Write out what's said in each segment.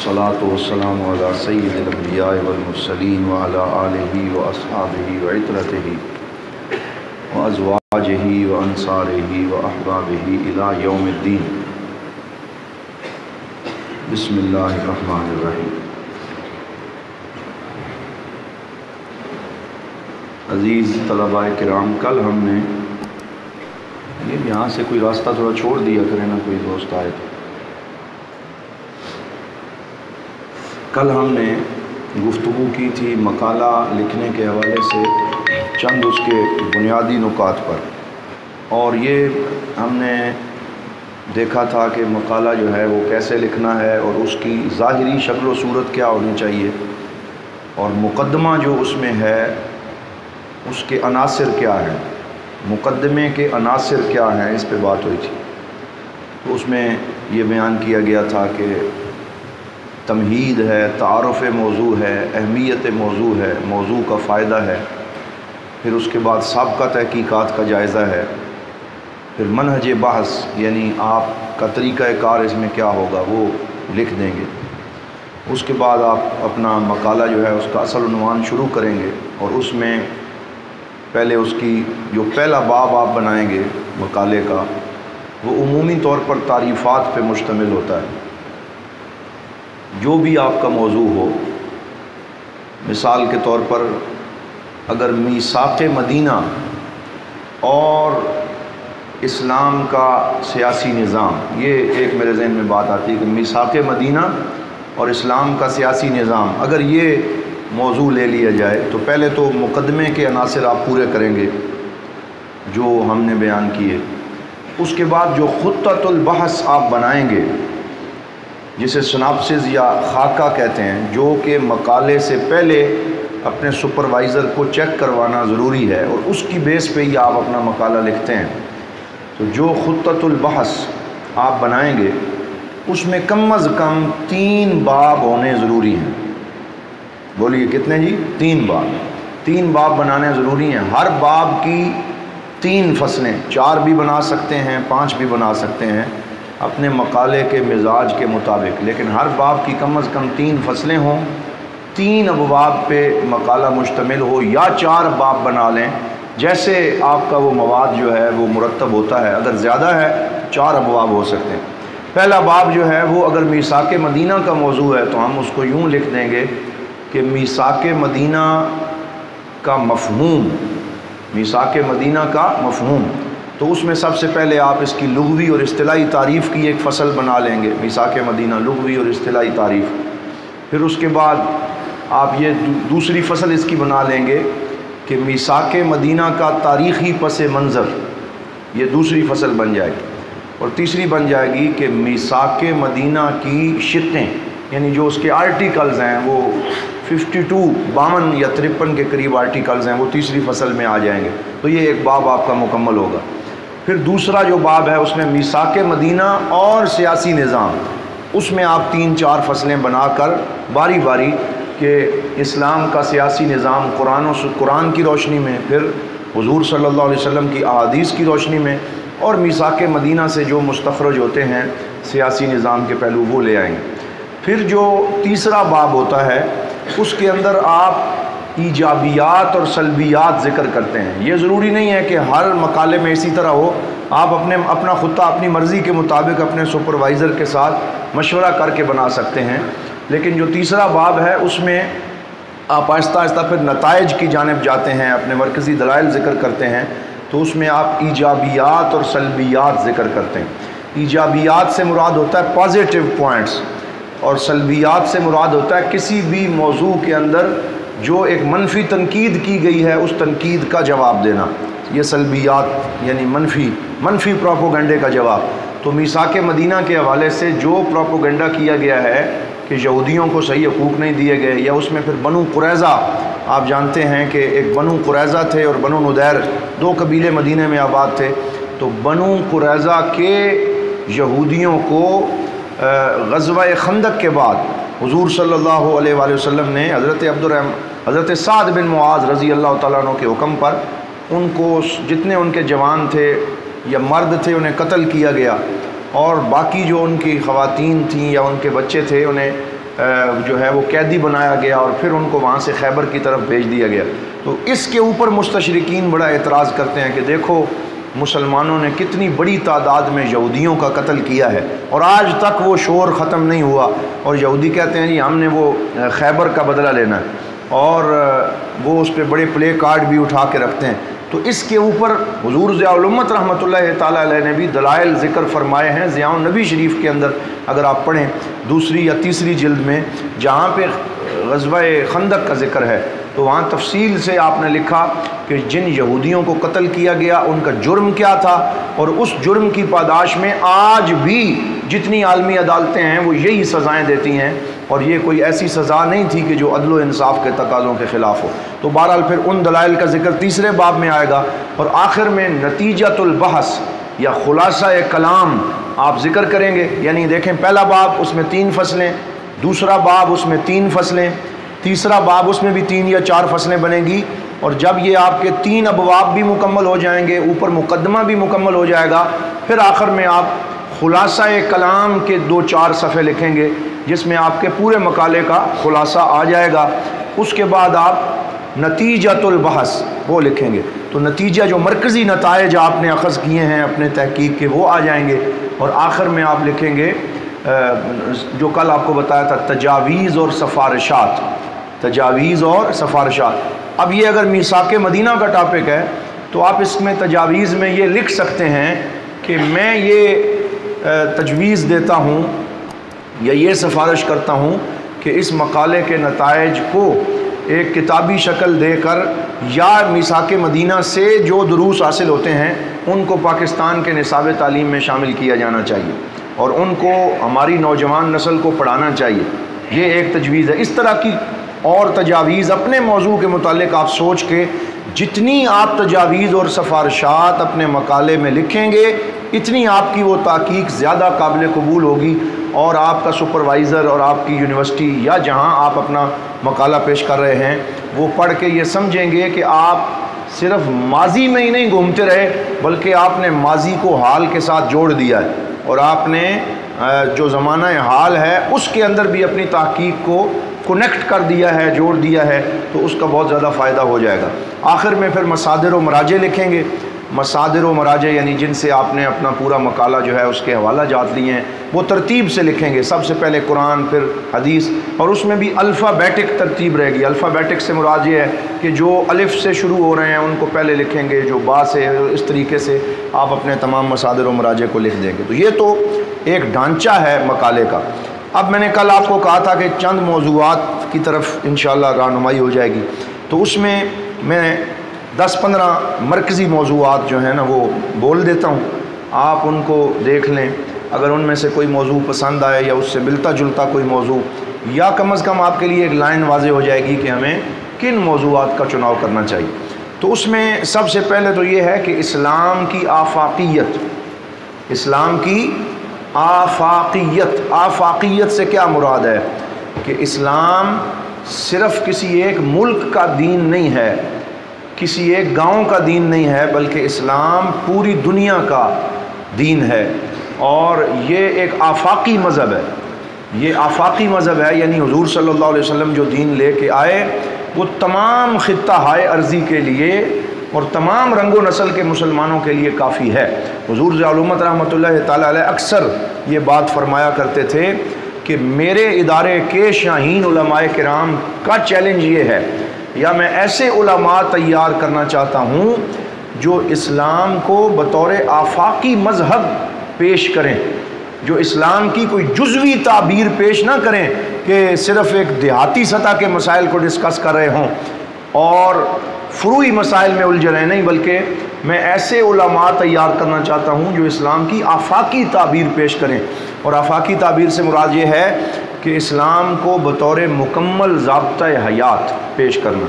والصلاة والسلام على سید الانبیاء والمرسلین وعلى آلہ واصحابہ وعترتہ وازواجہ وانصارہ واحبابہ الی یوم الدین۔ بسم اللہ الرحمن الرحیم۔ عزیز طلباء کرام، کل ہم نے یہاں سے کوئی راستہ تھوڑا چھوڑ دیا کرے نا، کوئی دوست آئے تو کل ہم نے گفتگو کی تھی مقالہ لکھنے کے حوالے سے چند اس کے بنیادی نکات پر، اور یہ ہم نے دیکھا تھا کہ مقالہ جو ہے وہ کیسے لکھنا ہے اور اس کی ظاہری شکل و صورت کیا ہونی چاہیے، اور مقدمہ جو اس میں ہے اس کے عناصر کیا ہیں، مقدمے کے عناصر کیا ہیں، اس پہ بات ہوئی تھی۔ تو اس میں یہ بیان کیا گیا تھا کہ تمہید ہے، تعارف موضوع ہے، اہمیت موضوع ہے، موضوع کا فائدہ ہے، پھر اس کے بعد سابقہ تحقیقات کا جائزہ ہے، پھر منہج بحث یعنی آپ کا طریقہ کار اس میں کیا ہوگا وہ لکھ دیں گے۔ اس کے بعد آپ اپنا مقالہ جو ہے اس کا اصل عنوان شروع کریں گے، اور اس میں پہلے اس کی جو پہلا باب آپ بنائیں گے مقالے کا، وہ عمومی طور پر تعریفات پہ مشتمل ہوتا ہے۔ جو بھی آپ کا موضوع ہو، مثال کے طور پر اگر میثاق مدینہ اور اسلام کا سیاسی نظام، یہ ایک میرے ذہن میں بات آتی ہے کہ میثاق مدینہ اور اسلام کا سیاسی نظام، اگر یہ موضوع لے لیا جائے تو پہلے تو مقدمے کے عناصر آپ پورے کریں گے جو ہم نے بیان کیے۔ اس کے بعد جو خطۃ البحث آپ بنائیں گے، جسے سناپسز یا خاکہ کہتے ہیں، جو کہ مقالے سے پہلے اپنے سپروائزر کو چیک کروانا ضروری ہے، اور اس کی بیس پہ ہی آپ اپنا مقالہ لکھتے ہیں۔ تو جو خطۃ البحث آپ بنائیں گے اس میں کم از کم 3 باب ہونے ضروری ہیں۔ بولیے کتنے جی؟ 3 باب۔ 3 باب بنانے ضروری ہیں۔ ہر باب کی 3 فصلیں، 4 بھی بنا سکتے ہیں، 5 بھی بنا سکتے ہیں اپنے مقالے کے مزاج کے مطابق، لیکن ہر باب کی کم از کم 3 فصلیں ہوں، 3 ابواب پہ مقالہ مشتمل ہو، یا 4 باب بنا لیں، جیسے آپ کا وہ مواد جو ہے وہ مرتب ہوتا ہے۔ اگر زیادہ ہے 4 ابواب ہو سکتے ہیں۔ پہلا باب جو ہے وہ اگر میثاق مدینہ کا موضوع ہے تو ہم اس کو یوں لکھ دیں گے کہ میثاق مدینہ کا مفہوم، میثاق مدینہ کا مفہوم۔ تو اس میں سب سے پہلے آپ اس کی لغوی اور اصطلاحی تعریف کی ایک فصل بنا لیں گے، میثاق مدینہ لغوی اور اصطلاحی تعریف۔ پھر اس کے بعد آپ یہ دوسری فصل اس کی بنا لیں گے کہ میثاق مدینہ کا تاریخی پس منظر، یہ دوسری فصل بن جائے گی۔ اور تیسری بن جائے گی کہ میثاق مدینہ کی شقیں، یعنی جو اس کے آرٹیکلز ہیں وہ 52 یا 53 کے قریب آرٹیکلز ہیں، وہ تیسری فصل میں آ جائیں گے۔ تو یہ ایک باب آپ کا مکمل ہوگا۔ پھر دوسرا جو باب ہے اس میں میثاق مدینہ اور سیاسی نظام، اس میں آپ 3-4 فصلیں بنا کر باری باری کہ اسلام کا سیاسی نظام قرآن کی روشنی میں، پھر حضور صلی اللہ علیہ وسلم کی احادیث کی روشنی میں، اور میثاق مدینہ سے جو مستخرج ہوتے ہیں سیاسی نظام کے پہلو وہ لے آئیں گے۔ پھر جو تیسرا باب ہوتا ہے اس کے اندر آپ ایجابیات اور سلبیات ذکر کرتے ہیں۔ یہ ضروری نہیں ہے کہ ہر مقالے میں اسی طرح ہو، آپ اپنا خطہ اپنی مرضی کے مطابق اپنے سپروائزر کے ساتھ مشورہ کر کے بنا سکتے ہیں۔ لیکن جو تیسرا باب ہے اس میں آپ آہستہ آہستہ پھر نتائج کی جانب جاتے ہیں، اپنے مرکزی دلائل ذکر کرتے ہیں، تو اس میں آپ ایجابیات اور سلبیات ذکر کرتے ہیں۔ ایجابیات سے مراد ہوتا ہے پازیٹیو پوائنٹس، اور سلبیات سے مراد ہوتا ہے کسی بھی موضوع کے اندر جو ایک منفی تنقید کی گئی ہے اس تنقید کا جواب دینا، یہ سلبیات یعنی منفی پروپیگنڈے کا جواب۔ تو میثاق مدینہ کے حوالے سے جو پروپیگنڈا کیا گیا ہے کہ یہودیوں کو صحیح حقوق نہیں دیے گئے، یا اس میں پھر بنو قریظہ، آپ جانتے ہیں کہ ایک بنو قریظہ تھے اور بنو نضیر، 2 قبیلے مدینہ میں آباد تھے۔ تو بنو قریظہ کے یہودیوں کو غزوہ خندق کے بعد حضور صلی اللہ علیہ وآلہ وسلم نے حضرت سعد بن معاذ رضی اللہ تعالیٰ عنہ کے حکم پر ان کو جتنے ان کے جوان تھے یا مرد تھے انہیں قتل کیا گیا، اور باقی جو ان کی خواتین تھیں یا ان کے بچے تھے انہیں جو ہے وہ قیدی بنایا گیا اور پھر ان کو وہاں سے خیبر کی طرف بھیج دیا گیا۔ تو اس کے اوپر مستشرقین بڑا اعتراض کرتے ہیں کہ دیکھو مسلمانوں نے کتنی بڑی تعداد میں یہودیوں کا قتل کیا ہے اور آج تک وہ شور ختم نہیں ہوا، اور یہودی کہتے ہیں جی ہم نے وہ خیبر کا بدلہ لینا ہے، اور وہ اس پہ بڑے پلے کارڈ بھی اٹھا کے رکھتے ہیں۔ تو اس کے اوپر حضور ضیاء الامت رحمۃ اللہ تعالیٰ علیہ نے بھی دلائل ذکر فرمائے ہیں ضیاء النبی شریف کے اندر، اگر آپ پڑھیں دوسری یا تیسری جلد میں، جہاں پہ غزوہ خندق کا ذکر ہے تو وہاں تفصیل سے آپ نے لکھا کہ جن یہودیوں کو قتل کیا گیا ان کا جرم کیا تھا، اور اس جرم کی پاداش میں آج بھی جتنی عالمی عدالتیں ہیں وہ یہی سزائیں دیتی ہیں، اور یہ کوئی ایسی سزا نہیں تھی کہ جو عدل و انصاف کے تقاضوں کے خلاف ہو۔ تو بہرحال پھر ان دلائل کا ذکر تیسرے باب میں آئے گا، اور آخر میں نتیجۃ البحث یا خلاصہ کلام آپ ذکر کریں گے۔ یعنی دیکھیں پہلا باب اس میں 3 فصلیں، دوسرا باب اس میں 3 فصلیں، تیسرا باب اس میں بھی 3 یا 4 فصلیں بنیں گی، اور جب یہ آپ کے 3 ابواب بھی مکمل ہو جائیں گے، اوپر مقدمہ بھی مکمل ہو جائے گا، پھر آخر میں آپ خلاصہ کلام کے 2-4 صفحے لکھیں گے جس میں آپ کے پورے مقالے کا خلاصہ آ جائے گا۔ اس کے بعد آپ نتیجۃ البحث وہ لکھیں گے، تو نتیجہ جو مرکزی نتائج آپ نے اخذ کیے ہیں اپنے تحقیق کے وہ آ جائیں گے، اور آخر میں آپ لکھیں گے جو کل آپ کو بتایا تھا تجاویز اور سفارشات، تجاویز اور سفارشات۔ اب یہ اگر میثاق مدینہ کا ٹاپک ہے تو آپ اس میں تجاویز میں یہ لکھ سکتے ہیں کہ میں یہ تجویز دیتا ہوں یا یہ سفارش کرتا ہوں کہ اس مقالے کے نتائج کو ایک کتابی شکل دے کر یا میثاق مدینہ سے جو دروس حاصل ہوتے ہیں ان کو پاکستان کے نصاب تعلیم میں شامل کیا جانا چاہیے، اور ان کو ہماری نوجوان نسل کو پڑھانا چاہیے۔ یہ ایک تجویز ہے۔ اس طرح کی اور تجاویز اپنے موضوع کے متعلق آپ سوچ کے جتنی آپ تجاویز اور سفارشات اپنے مقالے میں لکھیں گے اتنی آپ کی وہ تحقیق زیادہ قابل قبول ہوگی، اور آپ کا سپروائزر اور آپ کی یونیورسٹی یا جہاں آپ اپنا مقالہ پیش کر رہے ہیں وہ پڑھ کے یہ سمجھیں گے کہ آپ صرف ماضی میں ہی نہیں گھومتے رہے بلکہ آپ نے ماضی کو حال کے ساتھ جوڑ دیا ہے، اور آپ نے جو زمانہ حال ہے اس کے اندر بھی اپنی تحقیق کو کنیکٹ کر دیا ہے، جوڑ دیا ہے، تو اس کا بہت زیادہ فائدہ ہو جائے گا۔ آخر میں پھر مصادر و مراجع لکھیں گے۔ مصادر و مراجع یعنی جن سے آپ نے اپنا پورا مقالہ جو ہے اس کے حوالہ جات لیے ہیں وہ ترتیب سے لکھیں گے، سب سے پہلے قرآن پھر حدیث، اور اس میں بھی الفابیٹک ترتیب رہے گی۔ الفابیٹک سے مراد یہ ہے کہ جو الف سے شروع ہو رہے ہیں ان کو پہلے لکھیں گے، جو با سے، اس طریقے سے آپ اپنے تمام مصادر و مراجع کو لکھ دیں گے۔ تو یہ تو ایک ڈھانچہ ہے مقالے کا۔ اب میں نے کل آپ کو کہا تھا کہ چند موضوعات کی طرف انشاءاللہ رہنمائی ہو جائے گی، تو اس میں میں 10-15 مرکزی موضوعات جو ہیں نا وہ بول دیتا ہوں، آپ ان کو دیکھ لیں، اگر ان میں سے کوئی موضوع پسند آئے یا اس سے ملتا جلتا کوئی موضوع، یا کم از کم آپ کے لیے ایک لائن واضح ہو جائے گی کہ ہمیں کن موضوعات کا چناؤ کرنا چاہیے۔ تو اس میں سب سے پہلے تو یہ ہے کہ اسلام کی آفاقیت، اسلام کی آفاقیت۔ آفاقیت سے کیا مراد ہے کہ اسلام صرف کسی ایک ملک کا دین نہیں ہے، کسی ایک گاؤں کا دین نہیں ہے، بلکہ اسلام پوری دنیا کا دین ہے، اور یہ ایک آفاقی مذہب ہے۔ یہ آفاقی مذہب ہے، یعنی حضور صلی اللہ علیہ وسلم جو دین لے کے آئے وہ تمام خطہ ہائے ارضی کے لیے اور تمام رنگ و نسل کے مسلمانوں کے لیے کافی ہے۔ حضور ضیاء الامت رحمۃ اللہ تعالیٰ علیہ اکثر یہ بات فرمایا کرتے تھے کہ میرے ادارے کے شاہین علماء کرام کا چیلنج یہ ہے، یا میں ایسے علماء تیار کرنا چاہتا ہوں جو اسلام کو بطور آفاقی مذہب پیش کریں، جو اسلام کی کوئی جزوی تعبیر پیش نہ کریں کہ صرف ایک دیہاتی سطح کے مسائل کو ڈسکس کر رہے ہوں اور فروعی مسائل میں الجھ رہے، نہیں، بلکہ میں ایسے علماء تیار کرنا چاہتا ہوں جو اسلام کی آفاقی تعبیر پیش کریں۔ اور آفاقی تعبیر سے مراد یہ ہے کہ اسلام کو بطور مکمل ضابطۂ حیات پیش کرنا،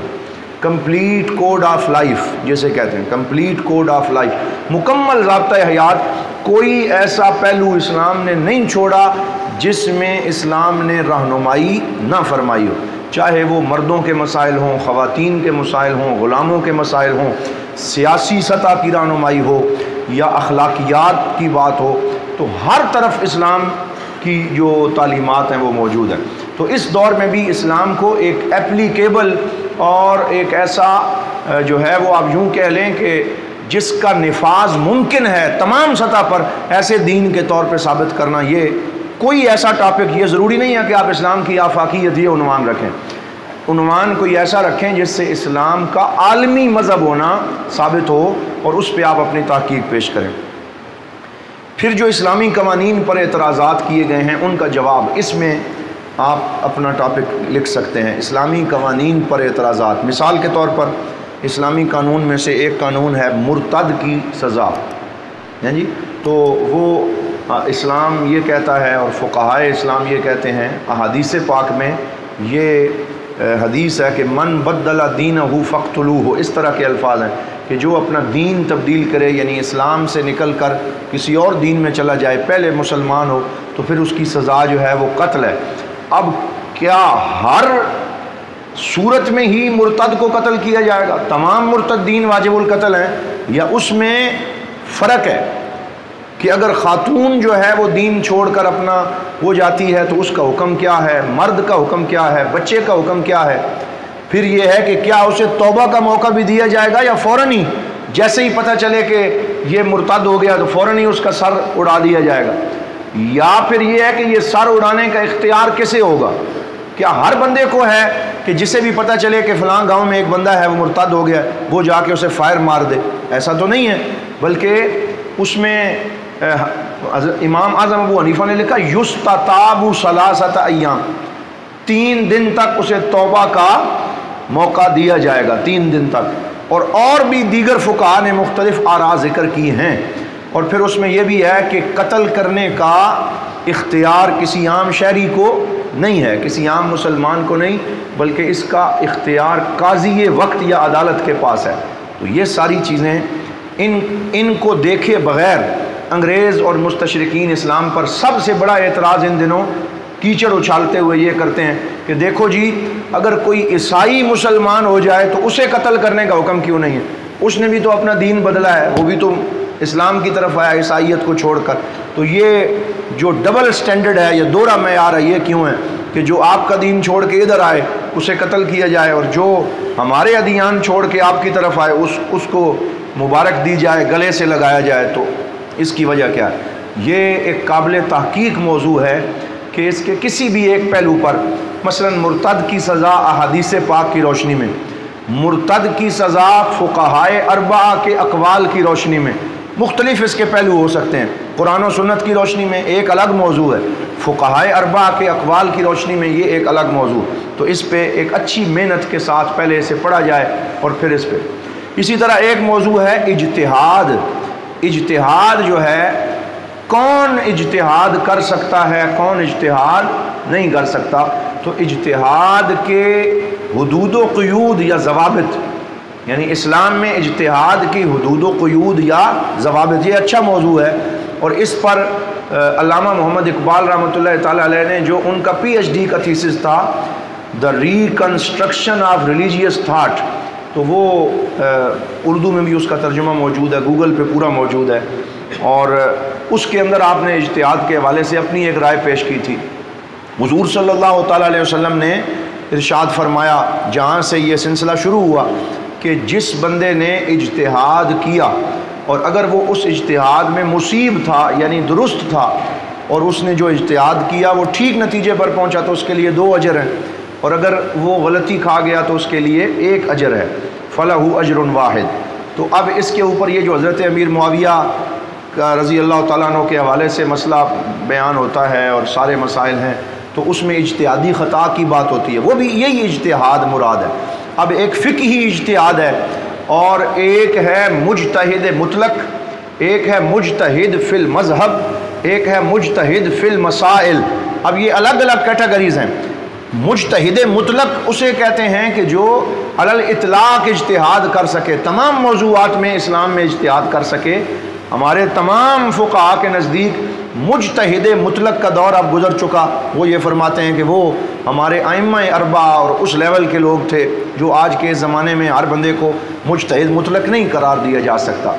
کمپلیٹ کوڈ آف لائف جسے کہتے ہیں، کمپلیٹ کوڈ آف لائف، مکمل ضابطۂ حیات۔ کوئی ایسا پہلو اسلام نے نہیں چھوڑا جس میں اسلام نے رہنمائی نہ فرمائی ہو، چاہے وہ مردوں کے مسائل ہوں، خواتین کے مسائل ہوں، غلاموں کے مسائل ہوں، سیاسی سطح کی رہنمائی ہو یا اخلاقیات کی بات ہو، تو ہر طرف اسلام کی جو تعلیمات ہیں وہ موجود ہیں۔ تو اس دور میں بھی اسلام کو ایک اپلیکیبل اور ایک ایسا جو ہے وہ آپ یوں کہہ لیں کہ جس کا نفاذ ممکن ہے تمام سطح پر ایسے دین کے طور پہ ثابت کرنا، یہ کوئی ایسا ٹاپک، یہ ضروری نہیں ہے کہ آپ اسلام کی آفاقیت یہ عنوان رکھیں، عنوان کوئی ایسا رکھیں جس سے اسلام کا عالمی مذہب ہونا ثابت ہو اور اس پہ آپ اپنی تحقیق پیش کریں۔ پھر جو اسلامی قوانین پر اعتراضات کیے گئے ہیں ان کا جواب، اس میں آپ اپنا ٹاپک لکھ سکتے ہیں، اسلامی قوانین پر اعتراضات۔ مثال کے طور پر اسلامی قانون میں سے ایک قانون ہے مرتد کی سزا، جی، تو وہ اسلام یہ کہتا ہے اور فقہائے اسلام یہ کہتے ہیں، احادیث پاک میں یہ حدیث ہے کہ من بدل دینہ فاقتلوہ، اس طرح کے الفاظ ہیں کہ جو اپنا دین تبدیل کرے، یعنی اسلام سے نکل کر کسی اور دین میں چلا جائے، پہلے مسلمان ہو تو پھر اس کی سزا جو ہے وہ قتل ہے۔ اب کیا ہر صورت میں ہی مرتد کو قتل کیا جائے گا؟ تمام مرتدین واجب القتل ہیں، یا اس میں فرق ہے کہ اگر خاتون جو ہے وہ دین چھوڑ کر اپنا وہ جاتی ہے تو اس کا حکم کیا ہے، مرد کا حکم کیا ہے، بچے کا حکم کیا ہے؟ پھر یہ ہے کہ کیا اسے توبہ کا موقع بھی دیا جائے گا یا فوراً ہی جیسے ہی پتہ چلے کہ یہ مرتد ہو گیا تو فوراً ہی اس کا سر اڑا دیا جائے گا؟ یا پھر یہ ہے کہ یہ سر اڑانے کا اختیار کسے ہوگا؟ کیا ہر بندے کو ہے کہ جسے بھی پتہ چلے کہ فلاں گاؤں میں ایک بندہ ہے وہ مرتد ہو گیا وہ جا کے اسے فائر مار دے؟ ایسا تو نہیں ہے، بلکہ اس میں امام اعظم ابو حنیفہ نے لکھا یستتاب ثلاثۃ ایام، 3 دن تک اسے توبہ کا موقع دیا جائے گا، 3 دن تک۔ اور بھی دیگر فقہاء نے مختلف آراء ذکر کی ہیں۔ اور پھر اس میں یہ بھی ہے کہ قتل کرنے کا اختیار کسی عام شہری کو نہیں ہے، کسی عام مسلمان کو نہیں، بلکہ اس کا اختیار قاضی وقت یا عدالت کے پاس ہے۔ تو یہ ساری چیزیں ان کو دیکھے بغیر انگریز اور مستشرقین اسلام پر سب سے بڑا اعتراض ان دنوں کیچڑ اچھالتے ہوئے یہ کرتے ہیں کہ دیکھو جی، اگر کوئی عیسائی مسلمان ہو جائے تو اسے قتل کرنے کا حکم کیوں نہیں ہے؟ اس نے بھی تو اپنا دین بدلا ہے، وہ بھی تو اسلام کی طرف آیا عیسائیت کو چھوڑ کر۔ تو یہ جو ڈبل سٹینڈرڈ ہے، یہ دوہرا معیار ہے، یہ کیوں ہے کہ جو آپ کا دین چھوڑ کے ادھر آئے اسے قتل کیا جائے، اور جو ہمارے ادیان چھوڑ کے آپ کی طرف آئے اس کو مبارک دی جائے، گلے سے لگایا جائے؟ تو اس کی وجہ کیا ہے؟ یہ ایک قابل تحقیق موضوع ہے کہ اس کے کسی بھی ایک پہلو پر، مثلا مرتد کی سزا احادیث پاک کی روشنی میں، مرتد کی سزا فقہائے اربعہ کے اقوال کی روشنی میں، مختلف اس کے پہلو ہو سکتے ہیں۔ قرآن و سنت کی روشنی میں ایک الگ موضوع ہے، فقہائے اربعہ کے اقوال کی روشنی میں یہ ایک الگ موضوع۔ تو اس پہ ایک اچھی محنت کے ساتھ پہلے اسے پڑھا جائے اور پھر اس پہ۔ اسی طرح ایک موضوع ہے اجتہاد۔ اجتہاد جو ہے، کون اجتہاد کر سکتا ہے، کون اجتہاد نہیں کر سکتا؟ تو اجتہاد کے حدود و قیود یا ضوابط، یعنی اسلام میں اجتہاد کی حدود و قیود یا ضوابط، یہ اچھا موضوع ہے۔ اور اس پر علامہ محمد اقبال رحمۃ اللہ تعالی علیہ نے جو ان کا پی ایچ ڈی کا تھیسس تھا، دا ریکنسٹرکشن آف ریلیجیس تھاٹ، تو وہ اردو میں بھی اس کا ترجمہ موجود ہے، گوگل پہ پورا موجود ہے، اور اس کے اندر آپ نے اجتہاد کے حوالے سے اپنی ایک رائے پیش کی تھی۔ حضور صلی اللہ تعالیٰ علیہ وسلم نے ارشاد فرمایا، جہاں سے یہ سلسلہ شروع ہوا، کہ جس بندے نے اجتہاد کیا اور اگر وہ اس اجتہاد میں مصیب تھا یعنی درست تھا، اور اس نے جو اجتہاد کیا وہ ٹھیک نتیجے پر پہنچا تو اس کے لیے 2 اجر ہیں، اور اگر وہ غلطی کھا گیا تو اس کے لیے 1 اجر ہے، فَلَهُ أَجْرٌ وَاحِدٌ۔ تو اب اس کے اوپر یہ جو حضرت امیر معاویہ کا رضی اللہ تعالیٰ عنہ کے حوالے سے مسئلہ بیان ہوتا ہے اور سارے مسائل ہیں، تو اس میں اجتہادی خطا کی بات ہوتی ہے، وہ بھی یہی اجتہاد مراد ہے۔ اب ایک فقہی اجتہاد ہے اور ایک ہے مجتہد مطلق، ایک ہے مجتہد فی المذہب، ایک ہے مجتہد فی المسائل۔ اب یہ الگ الگ کیٹیگریز ہیں۔ مجتہد مطلق اسے کہتے ہیں کہ جو علی الاطلاق اجتہاد کر سکے، تمام موضوعات میں اسلام میں اجتہاد کر سکے۔ ہمارے تمام فقہاء کے نزدیک مجتہد مطلق کا دور اب گزر چکا۔ وہ یہ فرماتے ہیں کہ وہ ہمارے ائمہ اربعہ اور اس لیول کے لوگ تھے جو آج کے زمانے میں ہر بندے کو مجتہد مطلق نہیں قرار دیا جا سکتا۔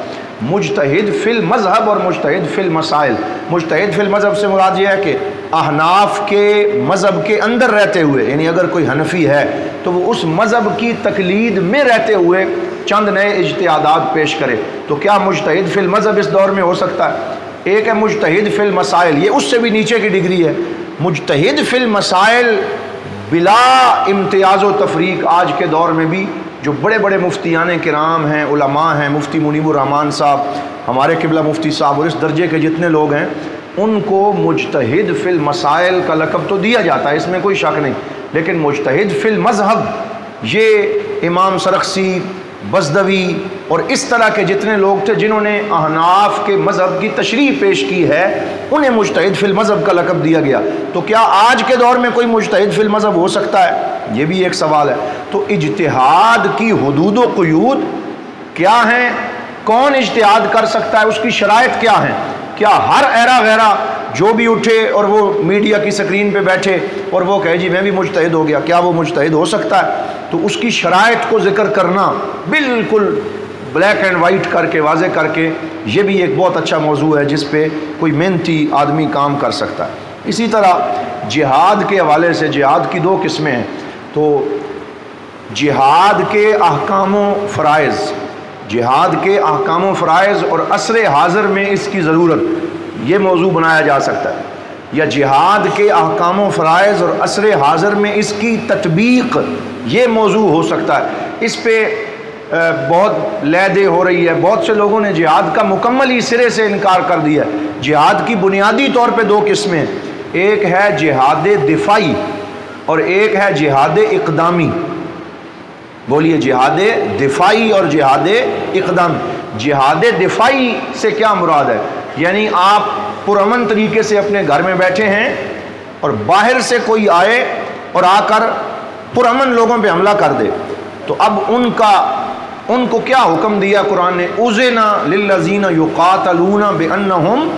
مجتہد فی المذہب اور مجتہد فی المسائل۔ مجتہد فی المذہب سے مراد یہ ہے کہ احناف کے مذہب کے اندر رہتے ہوئے، یعنی اگر کوئی حنفی ہے تو وہ اس مذہب کی تقلید میں رہتے ہوئے چند نئے اجتہادات پیش کرے، تو کیا مجتہد فی المذہب اس دور میں ہو سکتا ہے؟ ایک ہے مجتہد فی المسائل، یہ اس سے بھی نیچے کی ڈگری ہے۔ مجتہد فی المسائل بلا امتیاز و تفریق آج کے دور میں بھی جو بڑے بڑے مفتیان کرام ہیں، علماء ہیں، مفتی منیب الرحمان صاحب، ہمارے قبلہ مفتی صاحب، اور اس درجے کے جتنے لوگ ہیں، ان کو مجتہد فی المسائل کا لقب تو دیا جاتا ہے، اس میں کوئی شک نہیں، لیکن مجتہد فی المذہب یہ امام سرخسی، بزدوی اور اس طرح کے جتنے لوگ تھے جنہوں نے احناف کے مذہب کی تشریح پیش کی ہے، انہیں مجتہد فی المذہب کا لقب دیا گیا۔ تو کیا آج کے دور میں کوئی مجتہد فی المذہب ہو سکتا ہے؟ یہ بھی ایک سوال ہے۔ تو اجتہاد کی حدود و قیود کیا ہیں؟ کون اجتہاد کر سکتا ہے؟ اس کی شرائط کیا ہیں؟ کیا ہر ایرا غیرہ جو بھی اٹھے اور وہ میڈیا کی سکرین پہ بیٹھے اور وہ کہے جی میں بھی مجتہد ہو گیا، کیا وہ مجتہد ہو سکتا ہے؟ تو اس کی شرائط کو ذکر کرنا بالکل بلیک اینڈ وائٹ کر کے، واضح کر کے، یہ بھی ایک بہت اچھا موضوع ہے جس پہ کوئی محنتی آدمی کام کر سکتا ہے۔ اسی طرح جہاد کے حوالے سے، جہاد کی دو قسمیں ہیں، تو جہاد کے احکام و فرائض، جہاد کے احکام و فرائض اور عصر حاضر میں اس کی ضرورت، یہ موضوع بنایا جا سکتا ہے، یا جہاد کے احکام و فرائض اور عصر حاضر میں اس کی تطبیق، یہ موضوع ہو سکتا ہے۔ اس پہ بہت لے دے ہو رہی ہے، بہت سے لوگوں نے جہاد کا مکمل ہی سرے سے انکار کر دیا ہے۔ جہاد کی بنیادی طور پہ دو قسمیں، ایک ہے جہاد دفاعی اور ایک ہے جہاد اقدامی۔ بولیے، جہاد دفاعی اور جہاد اقدامی۔ جہاد دفاعی سے کیا مراد ہے؟ یعنی آپ پرامن طریقے سے اپنے گھر میں بیٹھے ہیں اور باہر سے کوئی آئے اور آ کر پرامن لوگوں پہ حملہ کر دے، تو اب ان کو کیا حکم دیا قرآن نے؟ اذن للذین یقاتلون بانہم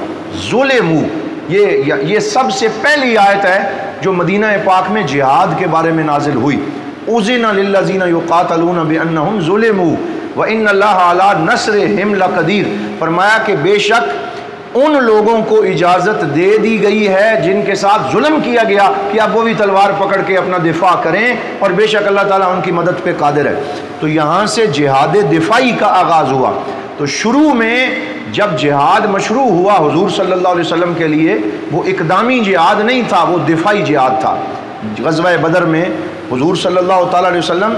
ظلموا۔ یہ سب سے پہلی آیت ہے جو مدینہ پاک میں جہاد کے بارے میں نازل ہوئی۔ اذن للذین یقاتلون بانہم ظلموا وان اللہ علی نصرہم لقدیر۔ فرمایا کہ بے شک ان لوگوں کو اجازت دے دی گئی ہے جن کے ساتھ ظلم کیا گیا کہ اب وہ بھی تلوار پکڑ کے اپنا دفاع کریں، اور بے شک اللہ تعالیٰ ان کی مدد پہ قادر ہے۔ تو یہاں سے جہاد دفاعی کا آغاز ہوا۔ تو شروع میں جب جہاد مشروع ہوا حضور صلی اللہ علیہ وسلم کے لیے، وہ اقدامی جہاد نہیں تھا، وہ دفاعی جہاد تھا۔ غزوہ بدر میں حضور صلی اللہ تعالیٰ علیہ وسلم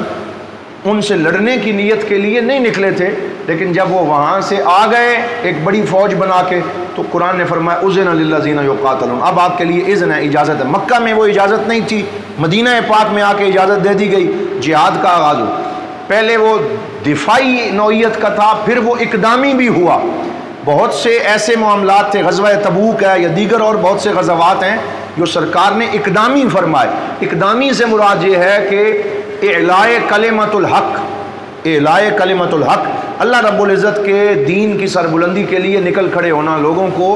ان سے لڑنے کی نیت کے لیے نہیں نکلے تھے، لیکن جب وہ وہاں سے آ گئے ایک بڑی فوج بنا کے، تو قرآن نے فرمایا اذن للذین یقاتلون، اب آپ کے لیے اذن ہے، اجازت ہے۔ مکہ میں وہ اجازت نہیں تھی، مدینہ پاک میں آ کے اجازت دے دی گئی، جہاد کا آغاز ہوا۔ پہلے وہ دفاعی نوعیت کا تھا، پھر وہ اقدامی بھی ہوا۔ بہت سے ایسے معاملات تھے، غزوہ تبوک ہے یا دیگر اور بہت سے غزوات ہیں جو سرکار نے اقدامی فرمائے۔ اقدامی سے مراد یہ ہے کہ اعلاء کلمۃ الحق، اعلاء کلمۃ الحق، اللہ رب العزت کے دین کی سربلندی کے لیے نکل کھڑے ہونا، لوگوں کو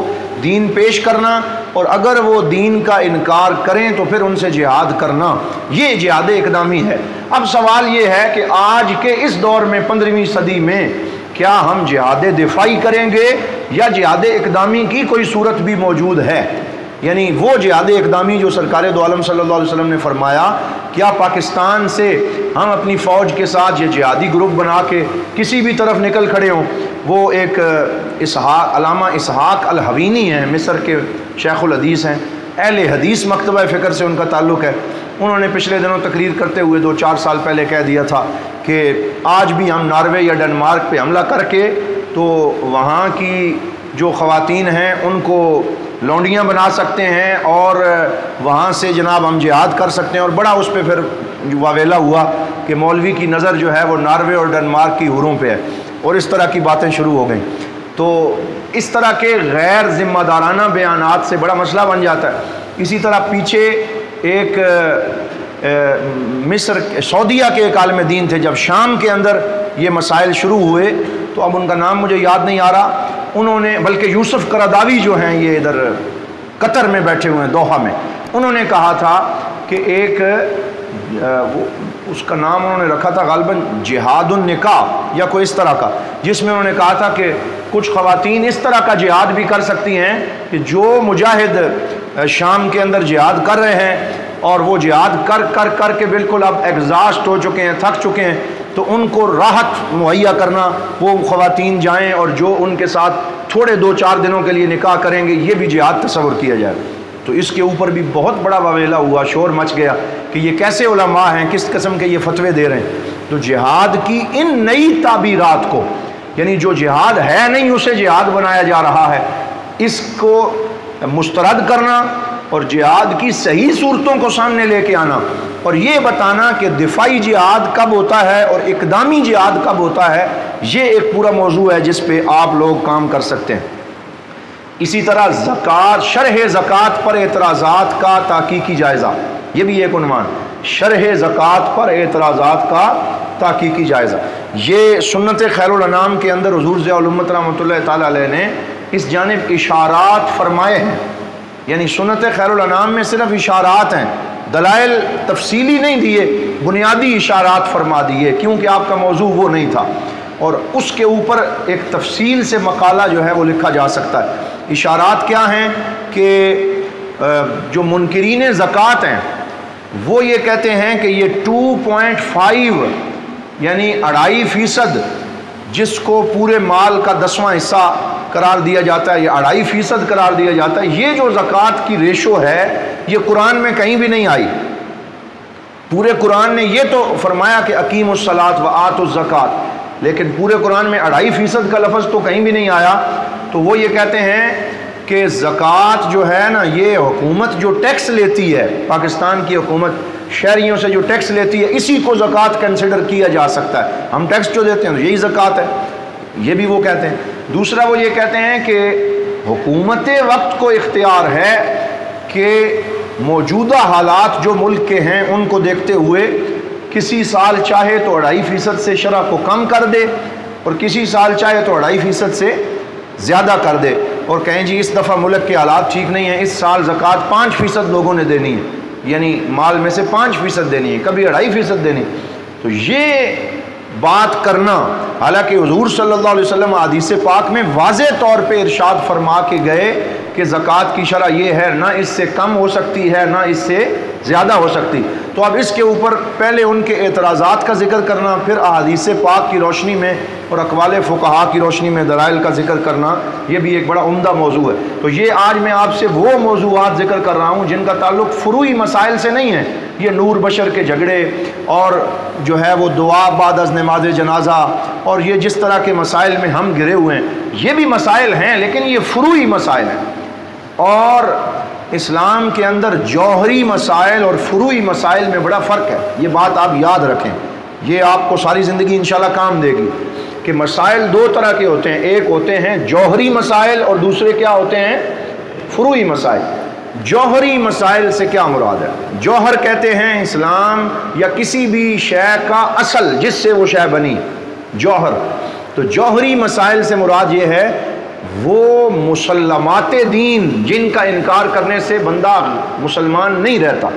دین پیش کرنا، اور اگر وہ دین کا انکار کریں تو پھر ان سے جہاد کرنا، یہ جہاد اقدامی ہے۔ اب سوال یہ ہے کہ آج کے اس دور میں 15ویں صدی میں کیا ہم جہاد دفاعی کریں گے یا جہاد اقدامی کی کوئی صورت بھی موجود ہے؟ یعنی وہ جہاد اقدامی جو سرکار دو عالم صلی اللہ علیہ وسلم نے فرمایا، کیا پاکستان سے ہم اپنی فوج کے ساتھ یہ جہادی گروپ بنا کے کسی بھی طرف نکل کھڑے ہوں؟ وہ ایک علامہ اسحاق الحوینی ہیں، مصر کے شیخ الحدیث ہیں، اہل حدیث مکتبہ فکر سے ان کا تعلق ہے۔ انہوں نے پچھلے دنوں تقریر کرتے ہوئے 2-4 سال پہلے کہہ دیا تھا کہ آج بھی ہم ناروے یا ڈنمارک پہ حملہ کر کے تو وہاں کی جو خواتین ہیں ان کو لونڈیاں بنا سکتے ہیں اور وہاں سے جناب ہم جہاد کر سکتے ہیں، اور بڑا اس پہ پھر واویلا ہوا کہ مولوی کی نظر جو ہے وہ ناروے اور ڈنمارک کی حوروں پہ ہے، اور اس طرح کی باتیں شروع ہو گئیں۔ تو اس طرح کے غیر ذمہ دارانہ بیانات سے بڑا مسئلہ بن جاتا ہے۔ اسی طرح پیچھے ایک مصر سعودیہ کے ایک عالم دین تھے، جب شام کے اندر یہ مسائل شروع ہوئے تو اب ان کا نام مجھے یاد نہیں آ رہا، انہوں نے، بلکہ یوسف قراداوی جو ہیں یہ ادھر قطر میں بیٹھے ہوئے ہیں دوحہ میں، انہوں نے کہا تھا کہ ایک اس کا نام انہوں نے رکھا تھا غالباً جہاد النکاح یا کوئی اس طرح کا، جس میں انہوں نے کہا تھا کہ کچھ خواتین اس طرح کا جہاد بھی کر سکتی ہیں کہ جو مجاہد شام کے اندر جہاد کر رہے ہیں اور وہ جہاد کر کے بالکل اب ایگزاسٹ ہو چکے ہیں، تھک چکے ہیں، تو ان کو راحت مہیا کرنا، وہ خواتین جائیں اور جو ان کے ساتھ تھوڑے 2-4 دنوں کے لیے نکاح کریں گے، یہ بھی جہاد تصور کیا جائے۔ تو اس کے اوپر بھی بہت بڑا واویلا ہوا، شور مچ گیا کہ یہ کیسے علماء ہیں، کس قسم کے یہ فتوے دے رہے ہیں۔ تو جہاد کی ان نئی تعبیرات کو، یعنی جو جہاد ہے نہیں اسے جہاد بنایا جا رہا ہے، اس کو مسترد کرنا اور جہاد کی صحیح صورتوں کو سامنے لے کے آنا اور یہ بتانا کہ دفاعی جہاد کب ہوتا ہے اور اقدامی جہاد کب ہوتا ہے، یہ ایک پورا موضوع ہے جس پہ آپ لوگ کام کر سکتے ہیں۔ اسی طرح زکوٰۃ، شرح زکوٰۃ پر اعتراضات کا تحقیقی جائزہ، یہ بھی ایک عنوان، شرح زکوٰۃ پر اعتراضات کا تحقیقی جائزہ۔ یہ سنت خیر الانام کے اندر حضور ضیاء الامت رحمۃ اللہ تعالی علیہ نے اس جانب اشارات فرمائے ہیں، یعنی سنت خیر الانام میں صرف اشارات ہیں، دلائل تفصیلی نہیں دیے، بنیادی اشارات فرما دیے، کیونکہ آپ کا موضوع وہ نہیں تھا، اور اس کے اوپر ایک تفصیل سے مقالہ جو ہے وہ لکھا جا سکتا ہے۔ اشارات کیا ہیں کہ جو منکرین زکوٰۃ ہیں وہ یہ کہتے ہیں کہ یہ 2.5 یعنی 2.5% جس کو پورے مال کا 10واں حصہ قرار دیا جاتا ہے، یہ 2.5% قرار دیا جاتا ہے، یہ جو زکوٰۃ کی ریشو ہے یہ قرآن میں کہیں بھی نہیں آئی۔ پورے قرآن نے یہ تو فرمایا کہ اقیموا الصلاۃ وآتوا الزکوٰۃ، لیکن پورے قرآن میں 2.5% کا لفظ تو کہیں بھی نہیں آیا۔ تو وہ یہ کہتے ہیں کہ زکوٰۃ جو ہے نا، یہ حکومت جو ٹیکس لیتی ہے، پاکستان کی حکومت شہریوں سے جو ٹیکس لیتی ہے، اسی کو زکوٰۃ کنسیڈر کیا جا سکتا ہے۔ ہم ٹیکس جو دیتے ہیں تو یہی زکوٰۃ ہے، یہ بھی وہ کہتے ہیں۔ دوسرا وہ یہ کہتے ہیں کہ حکومت وقت کو اختیار ہے کہ موجودہ حالات جو ملک کے ہیں ان کو دیکھتے ہوئے کسی سال چاہے تو 2.5% سے شرح کو کم کر دے اور کسی سال چاہے تو 2.5% سے زیادہ کر دے، اور کہیں جی اس دفعہ ملک کے حالات ٹھیک نہیں ہیں، اس سال زکوٰۃ 5% لوگوں نے دینی ہے، یعنی مال میں سے 5% دینی ہے، کبھی 2.5% دینی۔ تو یہ بات کرنا، حالانکہ حضور صلی اللہ علیہ وسلم حدیث پاک میں واضح طور پہ ارشاد فرما کے گئے کہ زکوٰۃ کی شرح یہ ہے، نہ اس سے کم ہو سکتی ہے نہ اس سے زیادہ ہو سکتی۔ تو اب اس کے اوپر پہلے ان کے اعتراضات کا ذکر کرنا، پھر احادیث پاک کی روشنی میں اور اقوال فقہا کی روشنی میں دلائل کا ذکر کرنا، یہ بھی ایک بڑا عمدہ موضوع ہے۔ تو یہ آج میں آپ سے وہ موضوعات ذکر کر رہا ہوں جن کا تعلق فروعی مسائل سے نہیں ہے، یہ نور بشر کے جھگڑے اور جو ہے وہ دعا بعد از نماز جنازہ اور یہ جس طرح کے مسائل میں ہم گرے ہوئے ہیں، یہ بھی مسائل ہیں لیکن یہ فروعی مسائل ہیں۔ اور اسلام کے اندر جوہری مسائل اور فروعی مسائل میں بڑا فرق ہے، یہ بات آپ یاد رکھیں، یہ آپ کو ساری زندگی انشاءاللہ کام دے گی کہ مسائل 2 طرح کے ہوتے ہیں، ایک ہوتے ہیں جوہری مسائل اور دوسرے کیا ہوتے ہیں؟ فروعی مسائل۔ جوہری مسائل سے کیا مراد ہے؟ جوہر کہتے ہیں اسلام یا کسی بھی شے کا اصل جس سے وہ شے بنی، جوہر۔ تو جوہری مسائل سے مراد یہ ہے وہ مسلمات دین جن کا انکار کرنے سے بندہ مسلمان نہیں رہتا،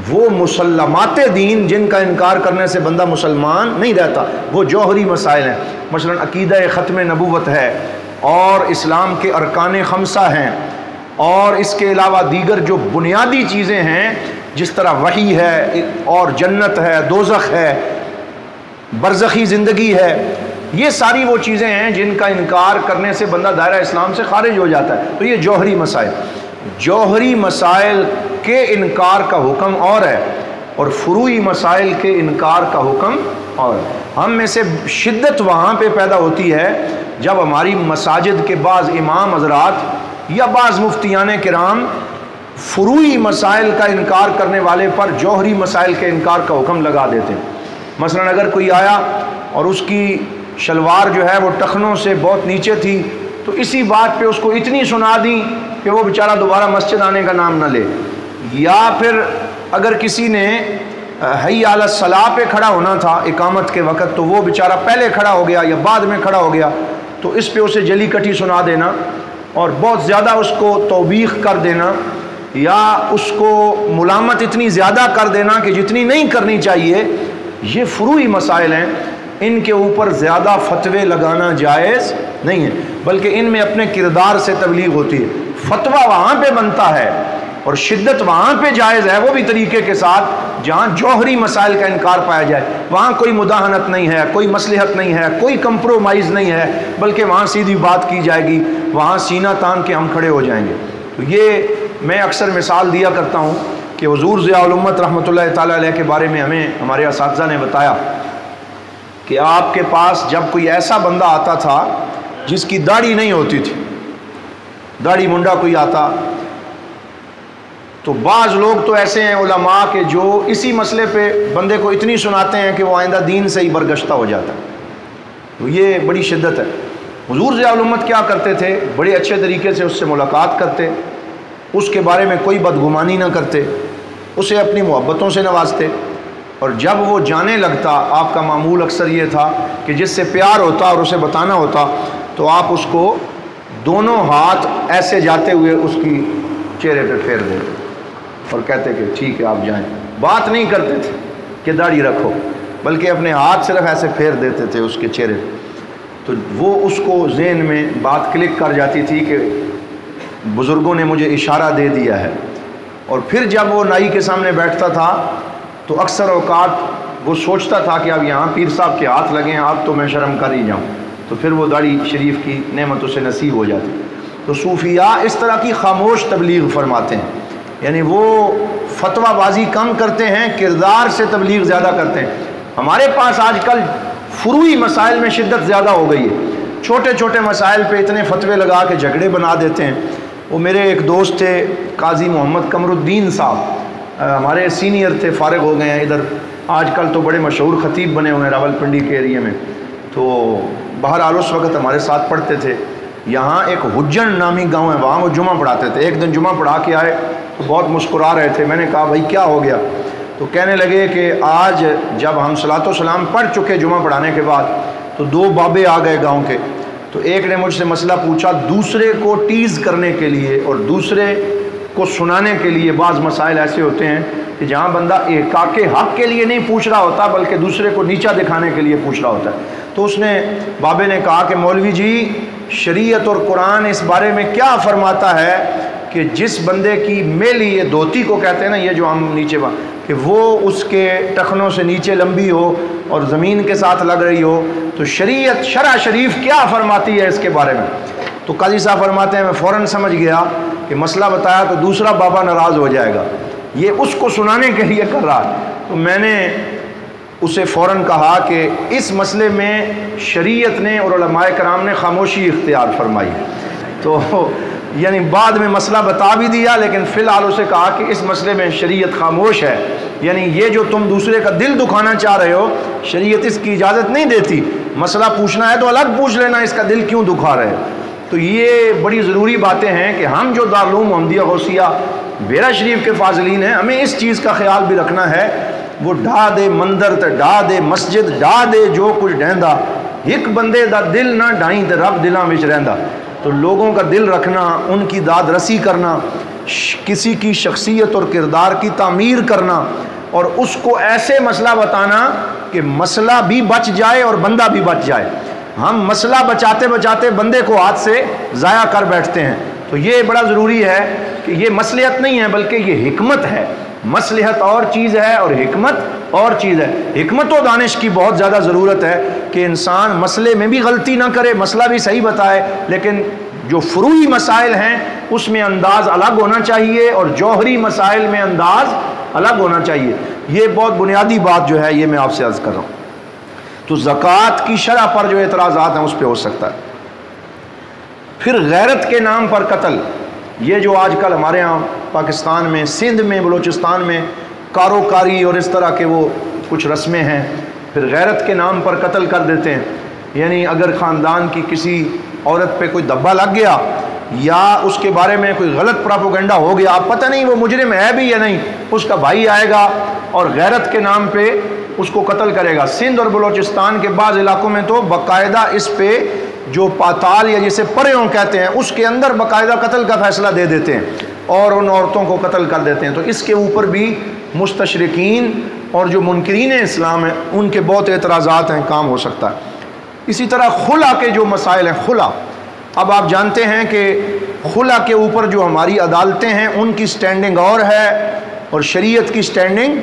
وہ مسلمات دین جن کا انکار کرنے سے بندہ مسلمان نہیں رہتا، وہ جوہری مسائل ہیں۔ مثلا عقیدہ ختم نبوت ہے اور اسلام کے ارکان خمسہ ہیں، اور اس کے علاوہ دیگر جو بنیادی چیزیں ہیں جس طرح وحی ہے اور جنت ہے، دوزخ ہے، برزخی زندگی ہے، یہ ساری وہ چیزیں ہیں جن کا انکار کرنے سے بندہ دائرہ اسلام سے خارج ہو جاتا ہے۔ تو یہ جوہری مسائل، جوہری مسائل کے انکار کا حکم اور ہے اور فروعی مسائل کے انکار کا حکم اور ہے۔ ہم میں سے شدت وہاں پہ پیدا ہوتی ہے جب ہماری مساجد کے بعض امام حضرات یا بعض مفتیان کرام فروعی مسائل کا انکار کرنے والے پر جوہری مسائل کے انکار کا حکم لگا دیتے ہیں۔ مثلا اگر کوئی آیا اور اس کی شلوار جو ہے وہ ٹخنوں سے بہت نیچے تھی تو اسی بات پہ اس کو اتنی سنا دی کہ وہ بیچارہ دوبارہ مسجد آنے کا نام نہ لے، یا پھر اگر کسی نے حی علی الصلاۃ پہ کھڑا ہونا تھا اقامت کے وقت تو وہ بیچارہ پہلے کھڑا ہو گیا یا بعد میں کھڑا ہو گیا، تو اس پہ اسے جلی کٹی سنا دینا اور بہت زیادہ اس کو توبیخ کر دینا یا اس کو ملامت اتنی زیادہ کر دینا کہ جتنی نہیں کرنی چاہیے، یہ فروعی مسائل ہیں، ان کے اوپر زیادہ فتوے لگانا جائز نہیں ہے، بلکہ ان میں اپنے کردار سے تبلیغ ہوتی ہے۔ فتویٰ وہاں پہ بنتا ہے اور شدت وہاں پہ جائز ہے، وہ بھی طریقے کے ساتھ جہاں جوہری مسائل کا انکار پایا جائے، وہاں کوئی مداہنت نہیں ہے، کوئی مصلحت نہیں ہے، کوئی کمپرومائز نہیں ہے، بلکہ وہاں سیدھی بات کی جائے گی، وہاں سینہ تان کے ہم کھڑے ہو جائیں گے۔ تو یہ میں اکثر مثال دیا کرتا ہوں کہ حضور ضیاء الامت رحمۃ اللہ تعالیٰ علیہ کے بارے میں ہمیں ہمارے اساتذہ نے بتایا کہ آپ کے پاس جب کوئی ایسا بندہ آتا تھا جس کی داڑھی نہیں ہوتی تھی، داڑھی منڈا کوئی آتا، تو بعض لوگ تو ایسے ہیں علماء کے جو اسی مسئلے پہ بندے کو اتنی سناتے ہیں کہ وہ آئندہ دین سے ہی برگشتہ ہو جاتا ہے۔ تو یہ بڑی شدت ہے۔ حضور ضیاء الامت کیا کرتے تھے؟ بڑے اچھے طریقے سے اس سے ملاقات کرتے، اس کے بارے میں کوئی بدگمانی نہ کرتے، اسے اپنی محبتوں سے نوازتے، اور جب وہ جانے لگتا آپ کا معمول اکثر یہ تھا کہ جس سے پیار ہوتا اور اسے بتانا ہوتا تو آپ اس کو دونوں ہاتھ ایسے جاتے ہوئے اس کی چہرے پہ پھیر دیتے اور کہتے کہ ٹھیک ہے آپ جائیں۔ بات نہیں کرتے تھے کہ داڑھی رکھو، بلکہ اپنے ہاتھ صرف ایسے پھیر دیتے تھے اس کے چہرے پہ، تو وہ اس کو ذہن میں بات کلک کر جاتی تھی کہ بزرگوں نے مجھے اشارہ دے دیا ہے۔ اور پھر جب وہ نائی کے سامنے بیٹھتا تھا تو اکثر اوقات وہ سوچتا تھا کہ اب یہاں پیر صاحب کے ہاتھ لگے ہیں، اب تو میں شرم کر ہی جاؤں، تو پھر وہ داڑھی شریف کی نعمت اسے نصیب ہو جاتی۔ تو صوفیاء اس طرح کی خاموش تبلیغ فرماتے ہیں، یعنی وہ فتویٰ بازی کم کرتے ہیں، کردار سے تبلیغ زیادہ کرتے ہیں۔ ہمارے پاس آج کل فروعی مسائل میں شدت زیادہ ہو گئی ہے، چھوٹے چھوٹے مسائل پہ اتنے فتوے لگا کے جھگڑے بنا دیتے ہیں۔ وہ میرے ایک دوست تھے قاضی محمد قمر الدین صاحب، ہمارے سینئر تھے، فارغ ہو گئے ہیں ادھر، آج کل تو بڑے مشہور خطیب بنے ہوئے ہیں راولپنڈی کے ایریے میں۔ تو بہرحال اس وقت ہمارے ساتھ پڑھتے تھے۔ یہاں ایک حجن نامی گاؤں ہے، وہاں وہ جمعہ پڑھاتے تھے۔ ایک دن جمعہ پڑھا کے آئے تو بہت مسکرا رہے تھے۔ میں نے کہا بھائی کیا ہو گیا؟ تو کہنے لگے کہ آج جب ہم صلاۃ و سلام پڑھ چکے جمعہ پڑھانے کے بعد تو دو بابے آ گئے گاؤں کے، تو ایک نے مجھ سے مسئلہ پوچھا دوسرے کو ٹیز کرنے کے لیے اور دوسرے کو سنانے کے لیے۔ بعض مسائل ایسے ہوتے ہیں کہ جہاں بندہ احقاق حق کے لیے نہیں پوچھ رہا ہوتا بلکہ دوسرے کو نیچا دکھانے کے لیے پوچھ رہا ہوتا ہے۔ تو اس نے بابے نے کہا کہ مولوی جی شریعت اور قرآن اس بارے میں کیا فرماتا ہے کہ جس بندے کی میلی، یہ دھوتی کو کہتے ہیں نا، یہ جو ہم نیچے کہ وہ اس کے ٹخنوں سے نیچے لمبی ہو اور زمین کے ساتھ لگ رہی ہو، تو شریعت شرع شریف کیا فرماتی ہے اس کے بارے میں؟ تو قاضی صاحب فرماتے ہیں میں فوراً سمجھ گیا کہ مسئلہ بتایا تو دوسرا بابا ناراض ہو جائے گا، یہ اس کو سنانے کے لیے کر رہا ہے۔ تو میں نے اسے فوراً کہا کہ اس مسئلے میں شریعت نے اور علماء کرام نے خاموشی اختیار فرمائی، تو یعنی بعد میں مسئلہ بتا بھی دیا، لیکن فی الحال اسے کہا کہ اس مسئلے میں شریعت خاموش ہے، یعنی یہ جو تم دوسرے کا دل دکھانا چاہ رہے ہو شریعت اس کی اجازت نہیں دیتی، مسئلہ پوچھنا ہے تو الگ پوچھ لینا، اس کا دل کیوں دکھا رہے۔ تو یہ بڑی ضروری باتیں ہیں کہ ہم جو دارالعلوم محمدیہ غوثیہ بیرا شریف کے فاضلین ہیں، ہمیں اس چیز کا خیال بھی رکھنا ہے، وہ ڈھا دے مندر تے ڈھا دے مسجد ڈھا دے جو کچھ ڈہندا، ایک بندے دا دل نہ ڈھائیں تے رب دلاں وچ رہندا۔ تو لوگوں کا دل رکھنا، ان کی داد رسی کرنا، کسی کی شخصیت اور کردار کی تعمیر کرنا، اور اس کو ایسے مسئلہ بتانا کہ مسئلہ بھی بچ جائے اور بندہ بھی بچ جائے۔ ہم مسئلہ بچاتے بچاتے بندے کو ہاتھ سے ضائع کر بیٹھتے ہیں۔ تو یہ بڑا ضروری ہے کہ یہ مصلحت نہیں ہے بلکہ یہ حکمت ہے۔ مصلحت اور چیز ہے اور حکمت اور چیز ہے۔ حکمت و دانش کی بہت زیادہ ضرورت ہے کہ انسان مسئلے میں بھی غلطی نہ کرے، مسئلہ بھی صحیح بتائے، لیکن جو فروعی مسائل ہیں اس میں انداز الگ ہونا چاہیے اور جوہری مسائل میں انداز الگ ہونا چاہیے۔ یہ بہت بنیادی بات جو ہے یہ میں آپ سے عرض کر رہا ہوں۔ تو زکوٰۃ کی شرح پر جو اعتراضات ہیں اس پہ ہو سکتا ہے۔ پھر غیرت کے نام پر قتل، یہ جو آج کل ہمارے ہاں پاکستان میں، سندھ میں، بلوچستان میں کاروکاری اور اس طرح کے وہ کچھ رسمیں ہیں، پھر غیرت کے نام پر قتل کر دیتے ہیں۔ یعنی اگر خاندان کی کسی عورت پہ کوئی دھبا لگ گیا یا اس کے بارے میں کوئی غلط پراپوگنڈا ہو گیا، اب پتہ نہیں وہ مجرم ہے بھی یا نہیں، اس کا بھائی آئے گا اور غیرت کے نام پہ اس کو قتل کرے گا۔ سندھ اور بلوچستان کے بعض علاقوں میں تو باقاعدہ اس پہ جو پاتال یا جسے پریوں کہتے ہیں اس کے اندر باقاعدہ قتل کا فیصلہ دے دیتے ہیں اور ان عورتوں کو قتل کر دیتے ہیں۔ تو اس کے اوپر بھی مستشرقین اور جو منکرین اسلام ہیں ان کے بہت اعتراضات ہیں، کام ہو سکتا ہے۔ اسی طرح خلا کے جو مسائل ہیں، خلا، اب آپ جانتے ہیں کہ خلا کے اوپر جو ہماری عدالتیں ہیں ان کی سٹینڈنگ اور ہے اور شریعت کی سٹینڈنگ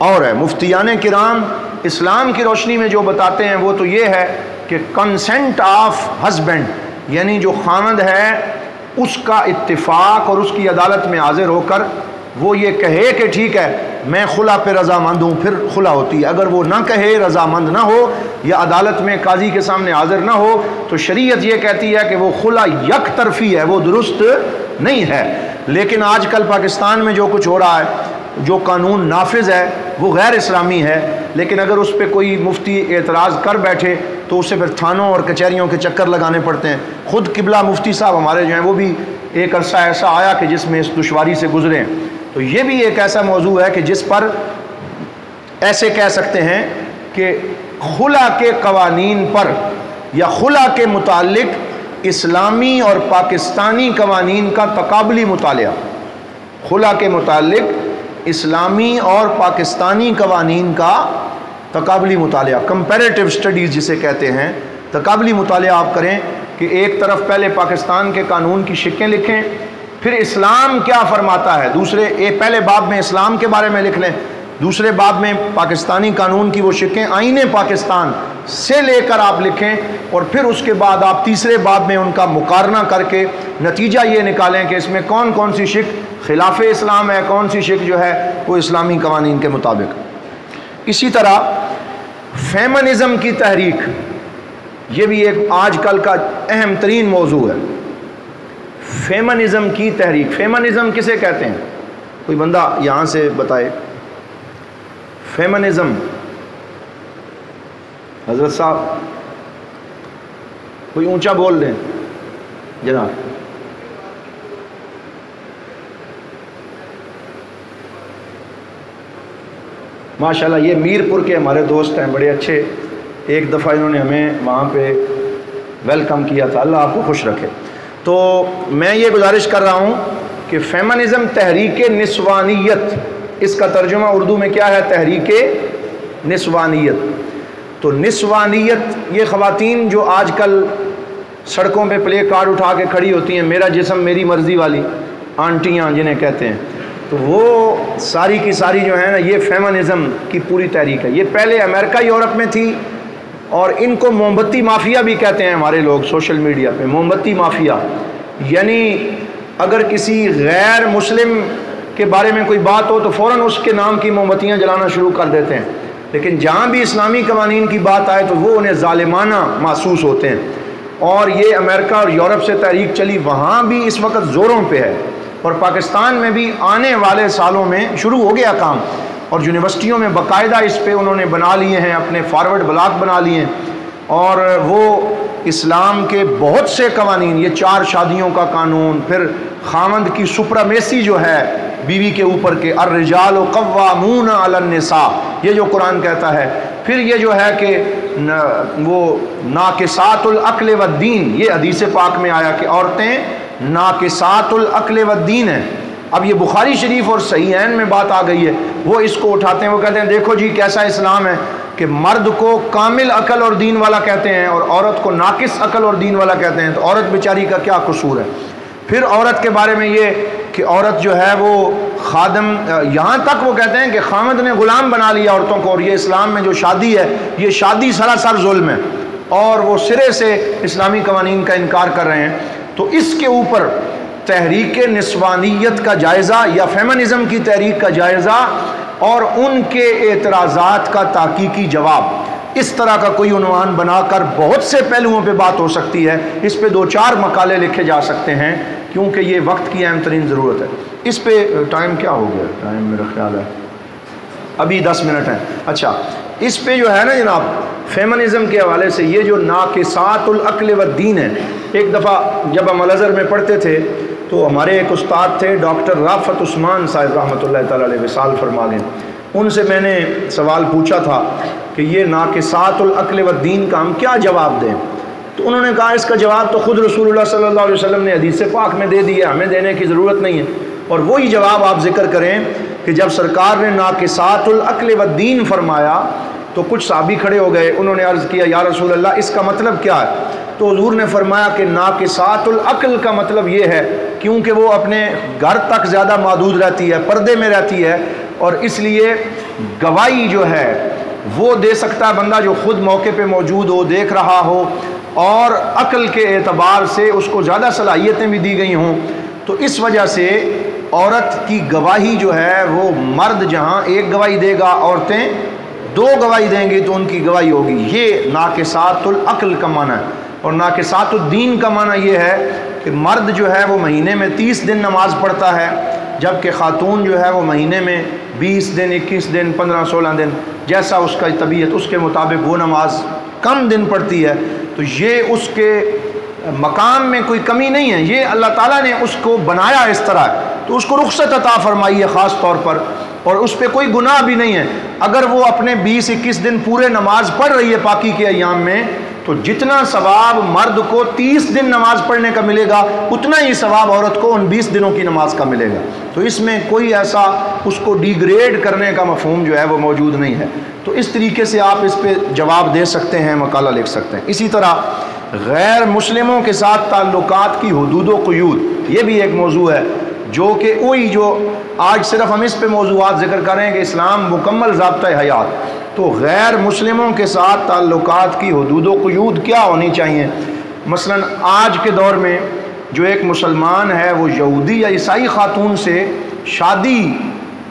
اور ہے۔ مفتیان کرام اسلام کی روشنی میں جو بتاتے ہیں وہ تو یہ ہے کہ کنسنٹ آف ہسبینڈ، یعنی جو خاوند ہے اس کا اتفاق اور اس کی عدالت میں حاضر ہو کر وہ یہ کہے کہ ٹھیک ہے میں خلا پہ رضامند ہوں، پھر خلا ہوتی ہے۔ اگر وہ نہ کہے، رضامند نہ ہو یا عدالت میں قاضی کے سامنے حاضر نہ ہو تو شریعت یہ کہتی ہے کہ وہ خلا یک طرفی ہے، وہ درست نہیں ہے۔ لیکن آج کل پاکستان میں جو کچھ ہو رہا ہے، جو قانون نافذ ہے وہ غیر اسلامی ہے، لیکن اگر اس پہ کوئی مفتی اعتراض کر بیٹھے تو اسے پھر تھانوں اور کچہریوں کے چکر لگانے پڑتے ہیں۔ خود قبلہ مفتی صاحب ہمارے جو ہیں وہ بھی ایک عرصہ ایسا آیا کہ جس میں اس دشواری سے گزرے ہیں۔ تو یہ بھی ایک ایسا موضوع ہے کہ جس پر ایسے کہہ سکتے ہیں کہ خلا کے قوانین پر یا خلا کے متعلق اسلامی اور پاکستانی قوانین کا تقابلی مطالعہ، خلا کے متعلق اسلامی اور پاکستانی قوانین کا تقابلی مطالعہ، کمپیریٹیو سٹڈیز جسے کہتے ہیں، تقابلی مطالعہ آپ کریں کہ ایک طرف پہلے پاکستان کے قانون کی شقیں لکھیں، پھر اسلام کیا فرماتا ہے، پہلے باب میں اسلام کے بارے میں لکھ لیں، دوسرے باب میں پاکستانی قانون کی وہ شقیں آئین پاکستان سے لے کر آپ لکھیں، اور پھر اس کے بعد آپ تیسرے باب میں ان کا مقارنہ کر کے نتیجہ یہ نکالیں کہ اس میں کون کون سی شق خلاف اسلام ہے، کون سی شق جو ہے وہ اسلامی قوانین کے مطابق۔ اسی طرح فیمنزم کی تحریک، یہ بھی ایک آج کل کا اہم ترین موضوع ہے۔ فیمنزم کی تحریک، فیمنزم کسے کہتے ہیں؟ کوئی بندہ یہاں سے بتائے۔ فیمنزم، حضرت صاحب کوئی اونچا بول دیں جناب۔ ماشاءاللہ یہ میرپور کے ہمارے دوست ہیں، بڑے اچھے، ایک دفعہ انہوں نے ہمیں وہاں پہ ویلکم کیا تھا، اللہ آپ کو خوش رکھے۔ تو میں یہ گزارش کر رہا ہوں کہ فیمنزم تحریک نسوانیت، اس کا ترجمہ اردو میں کیا ہے؟ تحریک نسوانیت۔ تو نسوانیت یہ خواتین جو آج کل سڑکوں پہ پلے کارڈ اٹھا کے کھڑی ہوتی ہیں، میرا جسم میری مرضی والی آنٹیاں جنہیں کہتے ہیں، تو وہ ساری کی ساری جو ہے نا یہ فیمنزم کی پوری تحریک ہے۔ یہ پہلے امریکہ یورپ میں تھی، اور ان کو موم بتی مافیا بھی کہتے ہیں ہمارے لوگ سوشل میڈیا پہ، موم بتی مافیا، یعنی اگر کسی غیر مسلم کے بارے میں کوئی بات ہو تو فوراً اس کے نام کی موم بتیاں جلانا شروع کر دیتے ہیں، لیکن جہاں بھی اسلامی قوانین کی بات آئے تو وہ انہیں ظالمانہ محسوس ہوتے ہیں۔ اور یہ امریکہ اور یورپ سے تحریک چلی، وہاں بھی اس وقت زوروں پہ ہے، اور پاکستان میں بھی آنے والے سالوں میں شروع ہو گیا کام، اور یونیورسٹیوں میں باقاعدہ اس پہ انہوں نے بنا لیے ہیں، اپنے فارورڈ بلاک بنا لیے ہیں، اور وہ اسلام کے بہت سے قوانین، یہ 4 شادیوں کا قانون، پھر خاوند کی سپرامیسی جو ہے بیوی کے اوپر کے، الرجال قوامون علی النساء، یہ جو قرآن کہتا ہے، پھر یہ جو ہے کہ وہ ناقصات العقل والدین، یہ حدیث پاک میں آیا کہ عورتیں ناقصات العقل والدین ہیں۔ اب یہ بخاری شریف اور صحیحین میں بات آ گئی ہے، وہ اس کو اٹھاتے ہیں، وہ کہتے ہیں دیکھو جی کیسا اسلام ہے کہ مرد کو کامل عقل اور دین والا کہتے ہیں اور عورت کو ناقص عقل اور دین والا کہتے ہیں، تو عورت بیچاری کا کیا قصور ہے؟ پھر عورت کے بارے میں یہ کہ عورت جو ہے وہ خادم، یہاں تک وہ کہتے ہیں کہ خامد نے غلام بنا لیا عورتوں کو، اور یہ اسلام میں جو شادی ہے یہ شادی سراسر ظلم ہے، اور وہ سرے سے اسلامی قوانین کا انکار کر رہے ہیں۔ تو اس کے اوپر تحریک نسوانیت کا جائزہ یا فیمنزم کی تحریک کا جائزہ اور ان کے اعتراضات کا تحقیقی جواب، اس طرح کا کوئی عنوان بنا کر بہت سے پہلوؤں پہ بات ہو سکتی ہے، اس پہ 2-4 مقالے لکھے جا سکتے ہیں، کیونکہ یہ وقت کی اہم ترین ضرورت ہے۔ اس پہ ٹائم کیا ہو گیا؟ ٹائم میرا خیال ہے ابھی 10 منٹ ہیں۔ اچھا، اس پہ جو ہے نا جناب فیمنزم کے حوالے سے یہ جو ناقصات العقل والدین ہے، ایک دفعہ جب ہم الازہر میں پڑھتے تھے تو ہمارے ایک استاد تھے ڈاکٹر رافت عثمان صاحب رحمۃ اللہ تعالی علیہ وصال فرما گئے، ان سے میں نے سوال پوچھا تھا کہ یہ ناقصات العقل والدین کا ہم کیا جواب دیں؟ تو انہوں نے کہا اس کا جواب تو خود رسول اللہ صلی اللہ علیہ وسلم نے حدیث پاک میں دے دیا، ہمیں دینے کی ضرورت نہیں ہے۔ اور وہی جواب آپ ذکر کریں کہ جب سرکار نے ناقصات العقل والدین فرمایا تو کچھ صحابی کھڑے ہو گئے، انہوں نے عرض کیا یا رسول اللہ اس کا مطلب کیا ہے؟ تو حضور نے فرمایا کہ ناقصات العقل کا مطلب یہ ہے کیونکہ وہ اپنے گھر تک زیادہ محدود رہتی ہے، پردے میں رہتی ہے، اور اس لیے گواہی جو ہے وہ دے سکتا ہے بندہ جو خود موقع پہ موجود ہو، دیکھ رہا ہو، اور عقل کے اعتبار سے اس کو زیادہ صلاحیتیں بھی دی گئی ہوں۔ تو اس وجہ سے عورت کی گواہی جو ہے وہ مرد جہاں ایک گواہی دے گا، عورتیں 2 گواہی دیں گی تو ان کی گواہی ہوگی۔ یہ ناقصات العقل کا معنی ہے۔ اور ناقصات الدین کا معنی یہ ہے کہ مرد جو ہے وہ مہینے میں 30 دن نماز پڑھتا ہے، جبکہ خاتون جو ہے وہ مہینے میں 20 دن، 21 دن، 15، 16 دن، جیسا اس کا طبیعت اس کے مطابق وہ نماز کم دن پڑھتی ہے۔ تو یہ اس کے مقام میں کوئی کمی نہیں ہے، یہ اللہ تعالیٰ نے اس کو بنایا اس طرح ہے، تو اس کو رخصت عطا فرمائی ہے خاص طور پر، اور اس پہ کوئی گناہ بھی نہیں ہے۔ اگر وہ اپنے 20-21 دن پورے نماز پڑھ رہی ہے پاکی کے ایام میں، تو جتنا ثواب مرد کو 30 دن نماز پڑھنے کا ملے گا، اتنا ہی ثواب عورت کو ان 20 دنوں کی نماز کا ملے گا۔ تو اس میں کوئی ایسا اس کو ڈیگریڈ کرنے کا مفہوم جو ہے وہ موجود نہیں ہے۔ تو اس طریقے سے آپ اس پہ جواب دے سکتے ہیں، مقالہ لکھ سکتے ہیں۔ اسی طرح غیر مسلموں کے ساتھ تعلقات کی حدود و قیود، یہ بھی ایک موضوع ہے جو کہ وہی جو آج صرف ہم اس پہ موضوعات ذکر کریں کہ اسلام مکمل ضابطۂ حیات، تو غیر مسلموں کے ساتھ تعلقات کی حدود و قیود کیا ہونی چاہیے۔ مثلا آج کے دور میں جو ایک مسلمان ہے وہ یہودی یا عیسائی خاتون سے شادی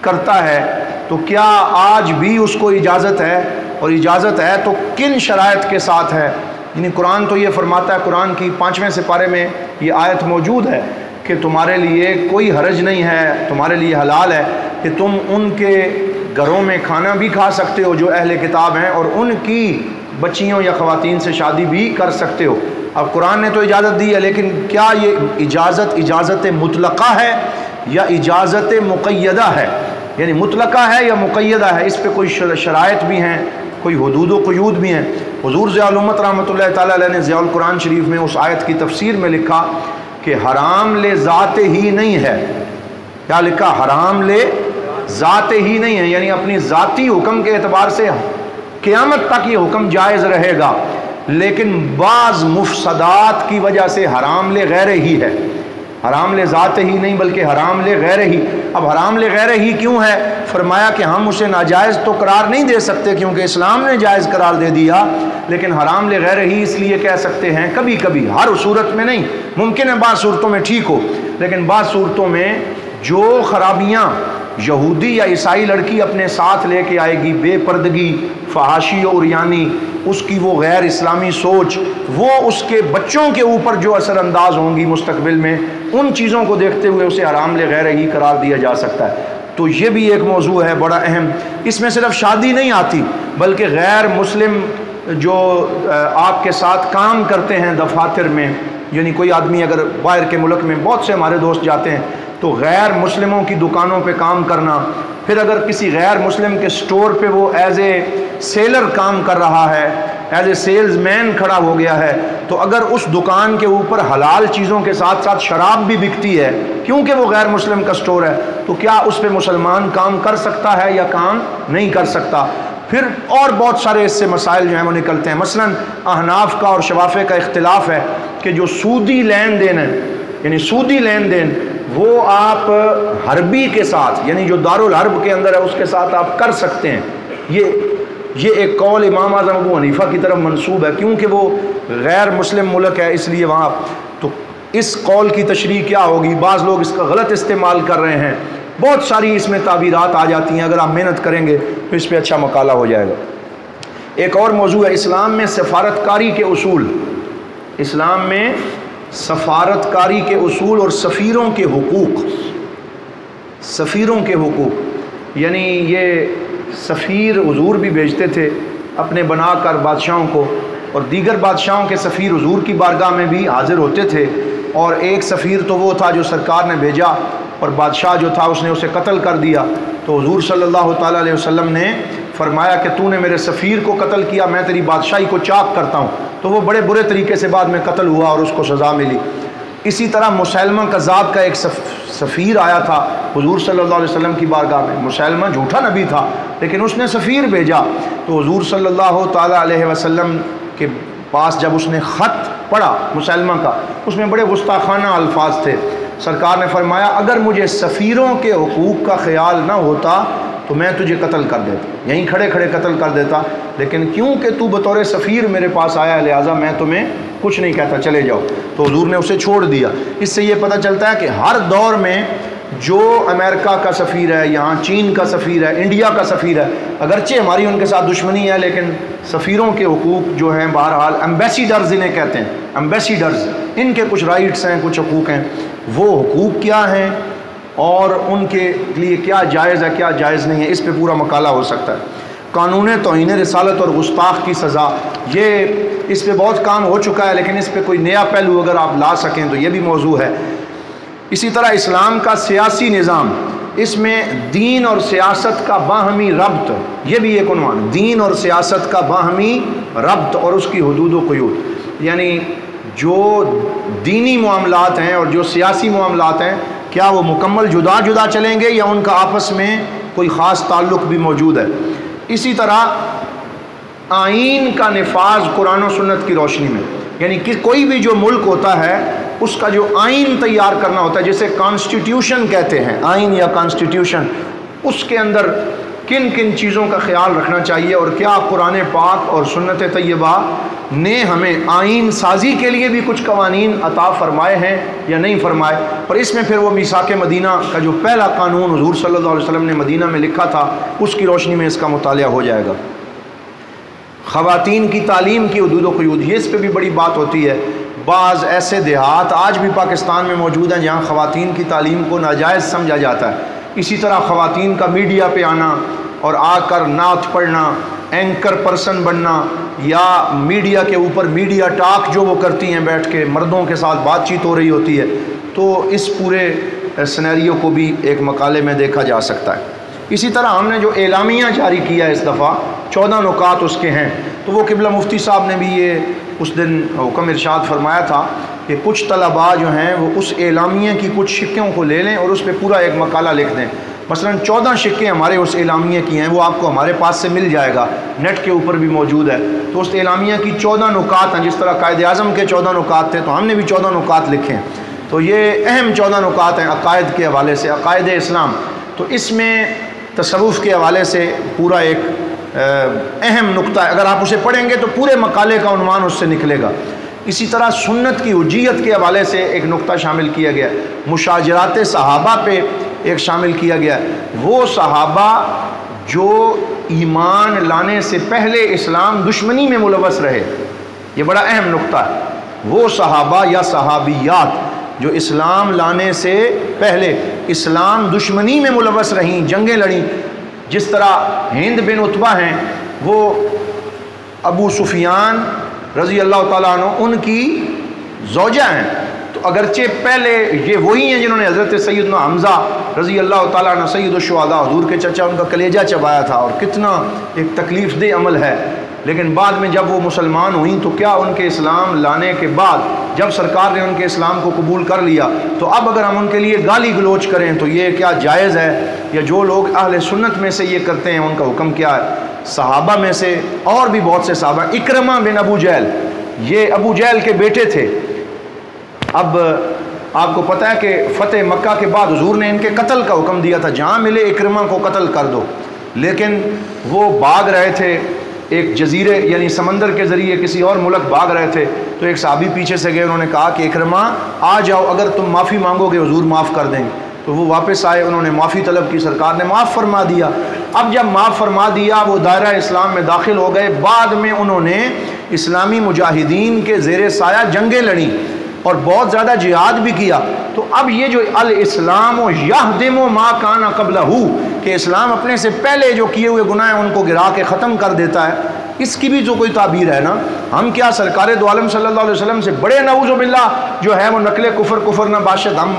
کرتا ہے، تو کیا آج بھی اس کو اجازت ہے؟ اور اجازت ہے تو کن شرائط کے ساتھ ہے؟ یعنی قرآن تو یہ فرماتا ہے، قرآن کی 5ویں سپارے میں یہ آیت موجود ہے کہ تمہارے لیے کوئی حرج نہیں ہے، تمہارے لیے حلال ہے کہ تم ان کے گھروں میں کھانا بھی کھا سکتے ہو جو اہل کتاب ہیں، اور ان کی بچیوں یا خواتین سے شادی بھی کر سکتے ہو۔ اب قرآن نے تو اجازت دی ہے، لیکن کیا یہ اجازت مطلقہ ہے یا اجازت مقیدہ ہے؟ یعنی مطلقہ ہے یا مقیدہ ہے؟ اس پہ کوئی شرائط بھی ہیں، کوئی حدود و قیود بھی ہیں۔ حضور ضیاء الامت رحمۃ اللہ تعالیٰ علیہ نے ضیاء القرآن شریف میں اس آیت کی تفسیر میں لکھا کہ حرام لے ذات ہی نہیں ہے۔ کیا لکھا؟ حرام لے ذات ہی نہیں ہے، یعنی اپنی ذاتی حکم کے اعتبار سے قیامت تک یہ حکم جائز رہے گا، لیکن بعض مفسدات کی وجہ سے حرام لے غیر ہی ہے۔ حرام لے ذات ہی نہیں بلکہ حرام لے غیر ہی۔ اب حرام لے غیر ہی کیوں ہے؟ فرمایا کہ ہم اسے ناجائز تو قرار نہیں دے سکتے کیونکہ اسلام نے جائز قرار دے دیا، لیکن حرام لے غیر ہی اس لیے کہہ سکتے ہیں کبھی کبھی، ہر صورت میں نہیں۔ ممکن ہے بعض صورتوں میں ٹھیک ہو، لیکن بعض صورتوں میں جو خرابیاں یہودی یا عیسائی لڑکی اپنے ساتھ لے کے آئے گی، بے پردگی، فحاشی اور یعنی اس کی وہ غیر اسلامی سوچ، وہ اس کے بچوں کے اوپر جو اثر انداز ہوں گی مستقبل میں، ان چیزوں کو دیکھتے ہوئے اسے حرام لے غیر ہی قرار دیا جا سکتا ہے۔ تو یہ بھی ایک موضوع ہے بڑا اہم۔ اس میں صرف شادی نہیں آتی بلکہ غیر مسلم جو آپ کے ساتھ کام کرتے ہیں دفاتر میں، یعنی کوئی آدمی اگر باہر کے ملک میں، بہت سے ہمارے دوست جاتے ہیں، تو غیر مسلموں کی دکانوں پہ کام کرنا، پھر اگر کسی غیر مسلم کے سٹور پہ وہ ایز اے سیلر کام کر رہا ہے، ایز اے سیلز مین کھڑا ہو گیا ہے، تو اگر اس دکان کے اوپر حلال چیزوں کے ساتھ ساتھ شراب بھی بکتی ہے کیونکہ وہ غیر مسلم کا سٹور ہے، تو کیا اس پہ مسلمان کام کر سکتا ہے یا کام نہیں کر سکتا؟ پھر اور بہت سارے اس سے مسائل جو ہیں وہ نکلتے ہیں۔ مثلا احناف کا اور شوافے کا اختلاف ہے کہ جو سودی لین دین ہے، یعنی سودی لین دین، وہ آپ حربی کے ساتھ، یعنی جو دارالحرب کے اندر ہے اس کے ساتھ آپ کر سکتے ہیں۔ یہ ایک قول امام اعظم ابو حنیفہ کی طرف منسوب ہے، کیونکہ وہ غیر مسلم ملک ہے اس لیے وہاں۔ تو اس قول کی تشریح کیا ہوگی؟ بعض لوگ اس کا غلط استعمال کر رہے ہیں، بہت ساری اس میں تعبیرات آ جاتی ہیں، اگر آپ محنت کریں گے تو اس پہ اچھا مقالہ ہو جائے گا۔ ایک اور موضوع ہے اسلام میں سفارتکاری کے اصول۔ اسلام میں سفارتکاری کے اصول اور سفیروں کے حقوق۔ سفیروں کے حقوق یعنی یہ سفیر حضور بھی بھیجتے تھے اپنے بنا کر بادشاہوں کو، اور دیگر بادشاہوں کے سفیر حضور کی بارگاہ میں بھی حاضر ہوتے تھے، اور ایک سفیر تو وہ تھا جو سرکار نے بھیجا اور بادشاہ جو تھا اس نے اسے قتل کر دیا، تو حضور صلی اللہ تعالیٰ علیہ وسلم نے فرمایا کہ تو نے میرے سفیر کو قتل کیا، میں تیری بادشاہی کو چاک کرتا ہوں۔ تو وہ بڑے برے طریقے سے بعد میں قتل ہوا اور اس کو سزا ملی۔ اسی طرح مسیلمہ کذاب کا ایک سفیر آیا تھا حضور صلی اللہ علیہ وسلم کی بارگاہ میں۔ مسیلمہ جھوٹا نبی تھا لیکن اس نے سفیر بھیجا، تو حضور صلی اللہ تعالیٰ علیہ وسلم کے پاس جب اس نے خط پڑھا مسلمہ کا، اس میں بڑے گستاخانہ الفاظ تھے۔ سرکار نے فرمایا اگر مجھے سفیروں کے حقوق کا خیال نہ ہوتا تو میں تجھے قتل کر دیتا، یہیں کھڑے کھڑے قتل کر دیتا، لیکن کیونکہ تو بطور سفیر میرے پاس آیا لہٰذا میں تمہیں کچھ نہیں کہتا، چلے جاؤ۔ تو حضور نے اسے چھوڑ دیا۔ اس سے یہ پتہ چلتا ہے کہ ہر دور میں جو امریکہ کا سفیر ہے، یہاں چین کا سفیر ہے، انڈیا کا سفیر ہے، اگرچہ ہماری ان کے ساتھ دشمنی ہے لیکن سفیروں کے حقوق جو ہیں بہرحال ایمبیسیڈرز انہیں کہتے ہیں، ایمبیسیڈرز، ان کے کچھ رائٹس ہیں، کچھ حقوق ہیں۔ وہ حقوق کیا ہیں اور ان کے لیے کیا جائز ہے کیا جائز نہیں ہے، اس پہ پورا مقالہ ہو سکتا ہے۔ قانون توہین رسالت اور گستاخ کی سزا، یہ اس پہ بہت کام ہو چکا ہے لیکن اس پہ کوئی نیا پہلو اگر آپ لا سکیں تو یہ بھی موضوع ہے۔ اسی طرح اسلام کا سیاسی نظام، اس میں دین اور سیاست کا باہمی ربط، یہ بھی ایک عنوان، دین اور سیاست کا باہمی ربط اور اس کی حدود و قیود، یعنی جو دینی معاملات ہیں اور جو سیاسی معاملات ہیں کیا وہ مکمل جدا جدا چلیں گے یا ان کا آپس میں کوئی خاص تعلق بھی موجود ہے۔ اسی طرح آئین کا نفاذ قرآن و سنت کی روشنی میں، یعنی کہ کوئی بھی جو ملک ہوتا ہے اس کا جو آئین تیار کرنا ہوتا ہے جسے کانسٹیٹیوشن کہتے ہیں، آئین یا کانسٹیٹیوشن، اس کے اندر کن کن چیزوں کا خیال رکھنا چاہیے اور کیا قرآن پاک اور سنت طیبہ نے ہمیں آئین سازی کے لیے بھی کچھ قوانین عطا فرمائے ہیں یا نہیں فرمائے۔ اور اس میں پھر وہ میثاق مدینہ کا جو پہلا قانون حضور صلی اللہ علیہ وسلم نے مدینہ میں لکھا تھا اس کی روشنی میں اس کا مطالعہ ہو جائے گا۔ خواتین کی تعلیم کی حدود و قیود، یہ اس پہ بھی بڑی بات ہوتی ہے۔ بعض ایسے دیہات آج بھی پاکستان میں موجود ہیں جہاں خواتین کی تعلیم کو ناجائز سمجھا جاتا ہے۔ اسی طرح خواتین کا میڈیا پہ آنا اور آ کر نعت پڑھنا، اینکر پرسن بننا، یا میڈیا کے اوپر میڈیا ٹاک جو وہ کرتی ہیں بیٹھ کے مردوں کے ساتھ بات چیت ہو رہی ہوتی ہے، تو اس پورے سینیریو کو بھی ایک مقالے میں دیکھا جا سکتا ہے۔ اسی طرح ہم نے جو اعلامیہ جاری کیا اس دفعہ 14 نکات اس کے ہیں، تو وہ قبلہ مفتی صاحب نے بھی یہ اس دن حکم ارشاد فرمایا تھا کہ کچھ طلباء جو ہیں وہ اس اعلامیہ کی کچھ شقوں کو لے لیں اور اس پہ پورا ایک مقالہ لکھ دیں۔ مثلا 14 شقیں ہمارے اس اعلامیہ کی ہیں، وہ آپ کو ہمارے پاس سے مل جائے گا، نیٹ کے اوپر بھی موجود ہے۔ تو اس اعلامیہ کی 14 نکات ہیں، جس طرح قائد اعظم کے 14 نکات تھے تو ہم نے بھی 14 نکات لکھے ہیں۔ تو یہ اہم 14 نکات ہیں عقائد کے حوالے سے، عقائد اسلام۔ تو اس میں تصوف کے حوالے سے پورا ایک اہم نقطہ ہے، اگر آپ اسے پڑھیں گے تو پورے مقالے کا عنوان اس سے نکلے گا۔ اسی طرح سنت کی حجیت کے حوالے سے ایک نقطہ شامل کیا گیا، مشاجرات صحابہ پہ ایک شامل کیا گیا، وہ صحابہ جو ایمان لانے سے پہلے اسلام دشمنی میں ملوث رہے، یہ بڑا اہم نقطہ ہے۔ وہ صحابہ یا صحابیات جو اسلام لانے سے پہلے اسلام دشمنی میں ملوث رہیں، جنگیں لڑیں، جس طرح ہند بن عتبہ ہیں، وہ ابو سفیان رضی اللہ تعالیٰ عنہ ان کی زوجہ ہیں۔ تو اگرچہ پہلے یہ وہی ہیں جنہوں نے حضرت سیدنا حمزہ رضی اللہ تعالیٰ عنہ سید الشہداء حضور کے چچا ان کا کلیجہ چبایا تھا، اور کتنا ایک تکلیف دہ عمل ہے، لیکن بعد میں جب وہ مسلمان ہوئیں تو کیا ان کے اسلام لانے کے بعد جب سرکار نے ان کے اسلام کو قبول کر لیا تو اب اگر ہم ان کے لیے گالی گلوچ کریں تو یہ کیا جائز ہے؟ یا جو لوگ اہل سنت میں سے یہ کرتے ہیں ان کا حکم کیا ہے؟ صحابہ میں سے اور بھی بہت سے صحابہ، اکرمہ بن ابو جہل، یہ ابو جہل کے بیٹے تھے۔ اب آپ کو پتہ ہے کہ فتح مکہ کے بعد حضور نے ان کے قتل کا حکم دیا تھا، جہاں ملے اکرمہ کو قتل کر دو، لیکن وہ بھاگ رہے تھے ایک جزیرے یعنی سمندر کے ذریعے کسی اور ملک بھاگ رہے تھے، تو ایک صحابی پیچھے سے گئے، انہوں نے کہا کہ اکرمہ آ جاؤ، اگر تم معافی مانگو گے حضور معاف کر دیں گے۔ تو وہ واپس آئے، انہوں نے معافی طلب کی، سرکار نے معاف فرما دیا۔ اب جب معاف فرما دیا وہ دائرہ اسلام میں داخل ہو گئے، بعد میں انہوں نے اسلامی مجاہدین کے زیر سایہ جنگیں لڑیں اور بہت زیادہ جہاد بھی کیا۔ تو اب یہ جو الاسلام یہدم ما کان قبلہ، کہ اسلام اپنے سے پہلے جو کیے ہوئے گناہ ہیں ان کو گرا کے ختم کر دیتا ہے، اس کی بھی تو کوئی تعبیر ہے نا۔ ہم کیا سرکار دو عالم صلی اللہ علیہ وسلم سے بڑے نعوذ باللہ جو ہے وہ نقل کفر نہ باشد ہم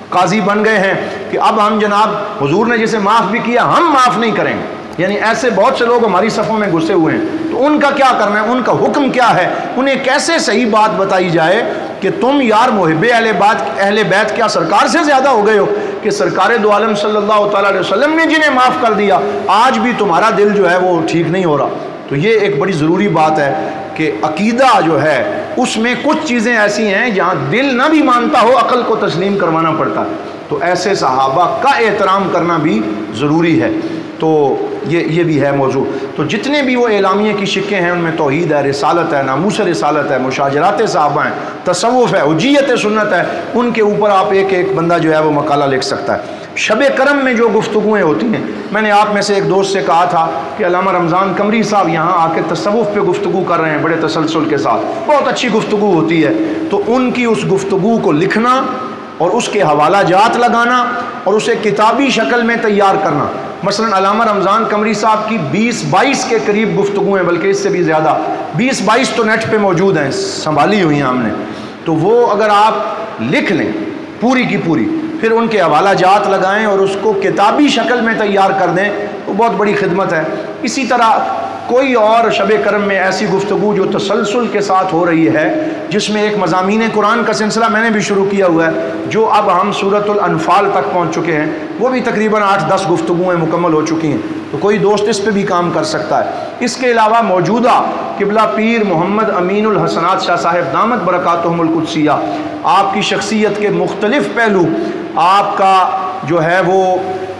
قاضی بن گئے ہیں کہ اب ہم جناب حضور نے جسے معاف بھی کیا ہم معاف نہیں کریں گے؟ یعنی ایسے بہت سے لوگ ہماری صفوں میں گھسے ہوئے ہیں، تو ان کا کیا کرنا ہے؟ ان کا حکم کیا ہے؟ انہیں کیسے صحیح بات بتائی جائے کہ تم یار محب اہل بیت کیا سرکار سے زیادہ ہو گئے ہو کہ سرکار دو عالم صلی اللہ تعالیٰ علیہ وسلم نے جنہیں معاف کر دیا آج بھی تمہارا دل جو ہے وہ ٹھیک نہیں ہو رہا؟ تو یہ ایک بڑی ضروری بات ہے کہ عقیدہ جو ہے اس میں کچھ چیزیں ایسی ہیں جہاں دل نہ بھی مانتا ہو عقل کو تسلیم کروانا پڑتا ہے، تو ایسے صحابہ کا احترام کرنا بھی ضروری ہے۔ تو یہ بھی ہے موضوع۔ تو جتنے بھی وہ اعلامیے کی شقیں ہیں ان میں توحید ہے، رسالت ہے، ناموس رسالت ہے، مشاجرات صحابہ ہیں، تصوف ہے، حجیت سنت ہے، ان کے اوپر آپ ایک ایک بندہ جو ہے وہ مقالہ لکھ سکتا ہے۔ شب کرم میں جو گفتگویں ہوتی ہیں، میں نے آپ میں سے ایک دوست سے کہا تھا کہ علامہ رمضان قمری صاحب یہاں آ کے تصوف پہ گفتگو کر رہے ہیں بڑے تسلسل کے ساتھ، بہت اچھی گفتگو ہوتی ہے، تو ان کی اس گفتگو کو لکھنا اور اس کے حوالہ جات لگانا اور اسے کتابی شکل میں تیار کرنا۔ مثلا علامہ رمضان قمری صاحب کی 20-22 کے قریب گفتگو ہیں، بلکہ اس سے بھی زیادہ، 20-22 تو نیٹ پہ موجود ہیں، سنبھالی ہوئی ہیں ہم نے، تو وہ اگر آپ لکھ لیں پوری کی پوری، پھر ان کے حوالہ جات لگائیں اور اس کو کتابی شکل میں تیار کر دیں تو بہت بڑی خدمت ہے۔ اسی طرح کوئی اور شب کرم میں ایسی گفتگو جو تسلسل کے ساتھ ہو رہی ہے، جس میں ایک مضامین قرآن کا سلسلہ میں نے بھی شروع کیا ہوا ہے، جو اب ہم سورۃ الانفال تک پہنچ چکے ہیں، وہ بھی تقریباً 8-10 گفتگویں مکمل ہو چکی ہیں، تو کوئی دوست اس پہ بھی کام کر سکتا ہے۔ اس کے علاوہ موجودہ قبلہ پیر محمد امین الحسنات شاہ صاحب دامت برکاتہم القدسیہ، آپ کی شخصیت کے مختلف پہلو، آپ کا جو ہے وہ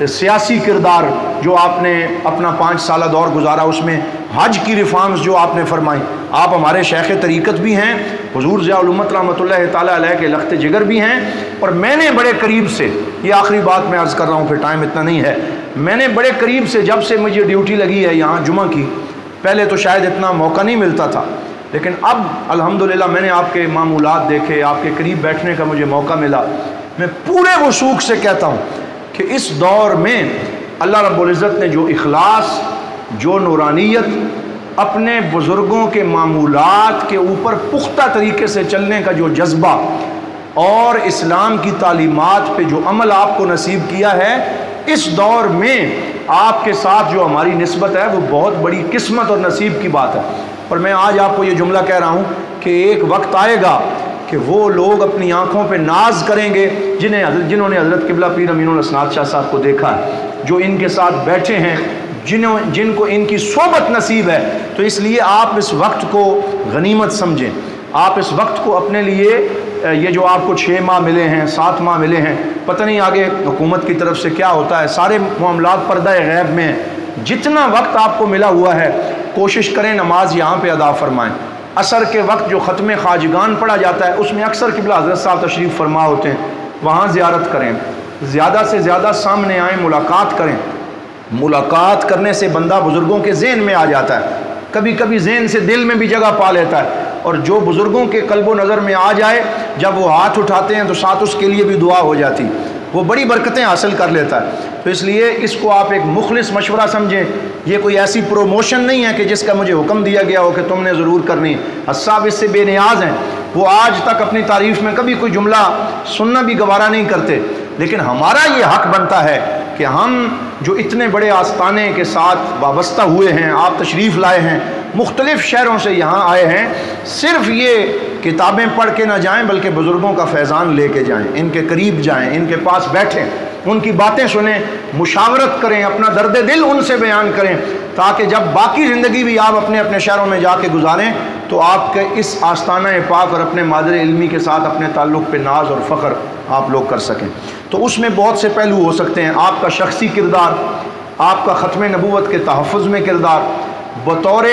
سیاسی کردار جو آپ نے اپنا 5 سالہ دور گزارا، اس میں حج کی ریفارمز جو آپ نے فرمائی، آپ ہمارے شیخ طریقت بھی ہیں، حضور ضیاء الامت رحمۃ اللہ تعالیٰ علیہ کے لخت جگر بھی ہیں، اور میں نے بڑے قریب سے، یہ آخری بات میں عرض کر رہا ہوں پھر ٹائم اتنا نہیں ہے، میں نے بڑے قریب سے جب سے مجھے ڈیوٹی لگی ہے یہاں جمعہ کی، پہلے تو شاید اتنا موقع نہیں ملتا تھا، لیکن اب الحمدللہ میں نے آپ کے معمولات دیکھے، آپ کے قریب بیٹھنے کا مجھے موقع ملا، میں پورے وثوق سے کہتا ہوں کہ اس دور میں اللہ رب العزت نے جو اخلاص، جو نورانیت، اپنے بزرگوں کے معمولات کے اوپر پختہ طریقے سے چلنے کا جو جذبہ اور اسلام کی تعلیمات پہ جو عمل آپ کو نصیب کیا ہے، اس دور میں آپ کے ساتھ جو ہماری نسبت ہے وہ بہت بڑی قسمت اور نصیب کی بات ہے۔ اور میں آج آپ کو یہ جملہ کہہ رہا ہوں کہ ایک وقت آئے گا کہ وہ لوگ اپنی آنکھوں پہ ناز کریں گے جنہوں نے حضرت قبلہ پیر امین الحسنات شاہ صاحب کو دیکھا ہے، جو ان کے ساتھ بیٹھے ہیں، جن کو ان کی صحبت نصیب ہے۔ تو اس لیے آپ اس وقت کو غنیمت سمجھیں، آپ اس وقت کو اپنے لیے، یہ جو آپ کو 6 ماہ ملے ہیں، 7 ماہ ملے ہیں، پتہ نہیں آگے حکومت کی طرف سے کیا ہوتا ہے، سارے معاملات پردہ غیب میں ہیں، جتنا وقت آپ کو ملا ہوا ہے کوشش کریں نماز یہاں پہ ادا فرمائیں۔ عصر کے وقت جو ختم خواجگان پڑھا جاتا ہے اس میں اکثر قبلہ حضرت صاحب تشریف فرما ہوتے ہیں، وہاں زیارت کریں، زیادہ سے زیادہ سامنے آئیں، ملاقات کریں۔ ملاقات کرنے سے بندہ بزرگوں کے ذہن میں آ جاتا ہے، کبھی کبھی ذہن سے دل میں بھی جگہ پا لیتا ہے، اور جو بزرگوں کے قلب و نظر میں آ جائے جب وہ ہاتھ اٹھاتے ہیں تو ساتھ اس کے لیے بھی دعا ہو جاتی، وہ بڑی برکتیں حاصل کر لیتا ہے۔ تو اس لیے اس کو آپ ایک مخلص مشورہ سمجھیں، یہ کوئی ایسی پروموشن نہیں ہے کہ جس کا مجھے حکم دیا گیا ہو کہ تم نے ضرور کرنی ہے۔ اصحاب اس سے بے نیاز ہیں، وہ آج تک اپنی تعریف میں کبھی کوئی جملہ سننا بھی گوارا نہیں کرتے، لیکن ہمارا یہ حق بنتا ہے کہ ہم جو اتنے بڑے آستانے کے ساتھ وابستہ ہوئے ہیں، آپ تشریف لائے ہیں، مختلف شہروں سے یہاں آئے ہیں، صرف یہ کتابیں پڑھ کے نہ جائیں بلکہ بزرگوں کا فیضان لے کے جائیں، ان کے قریب جائیں، ان کے پاس بیٹھیں، ان کی باتیں سنیں، مشاورت کریں، اپنا درد دل ان سے بیان کریں، تاکہ جب باقی زندگی بھی آپ اپنے اپنے شہروں میں جا کے گزاریں تو آپ کے اس آستانہ پاک اور اپنے مادر علمی کے ساتھ اپنے تعلق پہ ناز اور فخر آپ لوگ کر سکیں۔ تو اس میں بہت سے پہلو ہو سکتے ہیں، آپ کا شخصی کردار، آپ کا ختم نبوت کے تحفظ میں کردار، بطور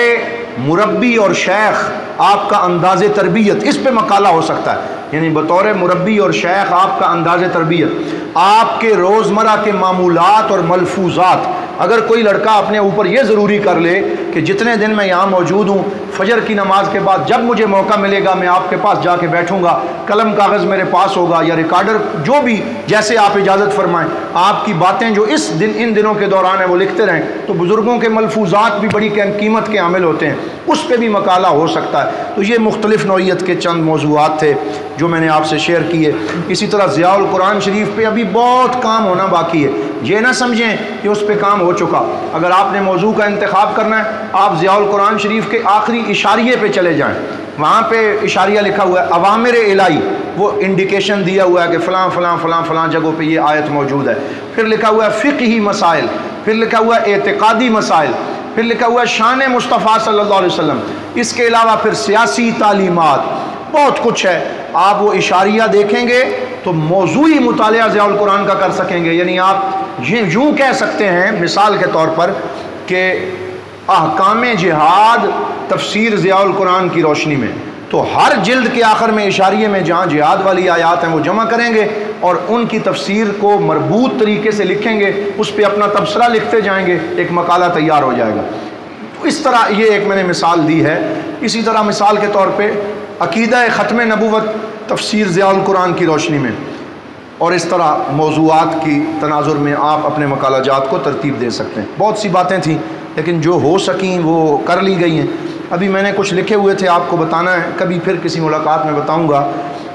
مربی اور شیخ آپ کا انداز تربیت، اس پہ مقالہ ہو سکتا ہے، یعنی بطور مربی اور شیخ آپ کا انداز تربیت، آپ کے روزمرہ کے معمولات اور ملفوظات۔ اگر کوئی لڑکا اپنے اوپر یہ ضروری کر لے کہ جتنے دن میں یہاں موجود ہوں، فجر کی نماز کے بعد جب مجھے موقع ملے گا میں آپ کے پاس جا کے بیٹھوں گا، قلم کاغذ میرے پاس ہوگا یا ریکارڈر، جو بھی جیسے آپ اجازت فرمائیں، آپ کی باتیں جو ان دنوں کے دوران ہیں وہ لکھتے رہیں، تو بزرگوں کے ملفوظات بھی بڑی قیمت کے حامل ہوتے ہیں، اس پہ بھی مقالہ ہو سکتا ہے۔ تو یہ مختلف نوعیت کے چند موضوعات تھے جو میں نے آپ سے شیئر کیے۔ اسی طرح ضیاء القرآن شریف پہ ابھی بہت کام ہونا باقی ہے، یہ نہ سمجھیں کہ اس پہ کام ہو چکا۔ اگر آپ نے موضوع کا انتخاب کرنا ہے، آپ ضیاء القرآن شریف کے آخری اشاریے پہ چلے جائیں، وہاں پہ اشاریہ لکھا ہوا ہے، اوامر الہی، وہ انڈیکیشن دیا ہوا ہے کہ فلاں فلاں فلاں فلاں جگہوں پہ یہ آیت موجود ہے، پھر لکھا ہوا ہے فقہی مسائل، پھر لکھا ہوا ہے اعتقادی مسائل، پھر لکھا ہوا ہے شان مصطفیٰ صلی اللہ علیہ وسلم، اس کے علاوہ پھر سیاسی تعلیمات، بہت کچھ ہے۔ آپ وہ اشاریہ دیکھیں گے تو موضوعی مطالعہ ضیاء القرآن کا کر سکیں گے۔ یعنی آپ یوں کہہ سکتے ہیں مثال کے طور پر کہ احکام جہاد تفسیر ضیاء القرآن کی روشنی میں، تو ہر جلد کے آخر میں اشاریے میں جہاں جہاد والی آیات ہیں وہ جمع کریں گے اور ان کی تفسیر کو مربوط طریقے سے لکھیں گے، اس پہ اپنا تبصرہ لکھتے جائیں گے، ایک مقالہ تیار ہو جائے گا۔ تو اس طرح یہ ایک میں نے مثال دی ہے۔ اسی طرح مثال کے طور پہ عقیدہ ختم نبوت تفسیر ضیاء القرآن کی روشنی میں، اور اس طرح موضوعات کی تناظر میں آپ اپنے مقالہ جات کو ترتیب دے سکتے ہیں۔ بہت سی باتیں تھیں لیکن جو ہو سکیں وہ کر لی گئی ہیں۔ ابھی میں نے کچھ لکھے ہوئے تھے، آپ کو بتانا ہے، کبھی پھر کسی ملاقات میں بتاؤں گا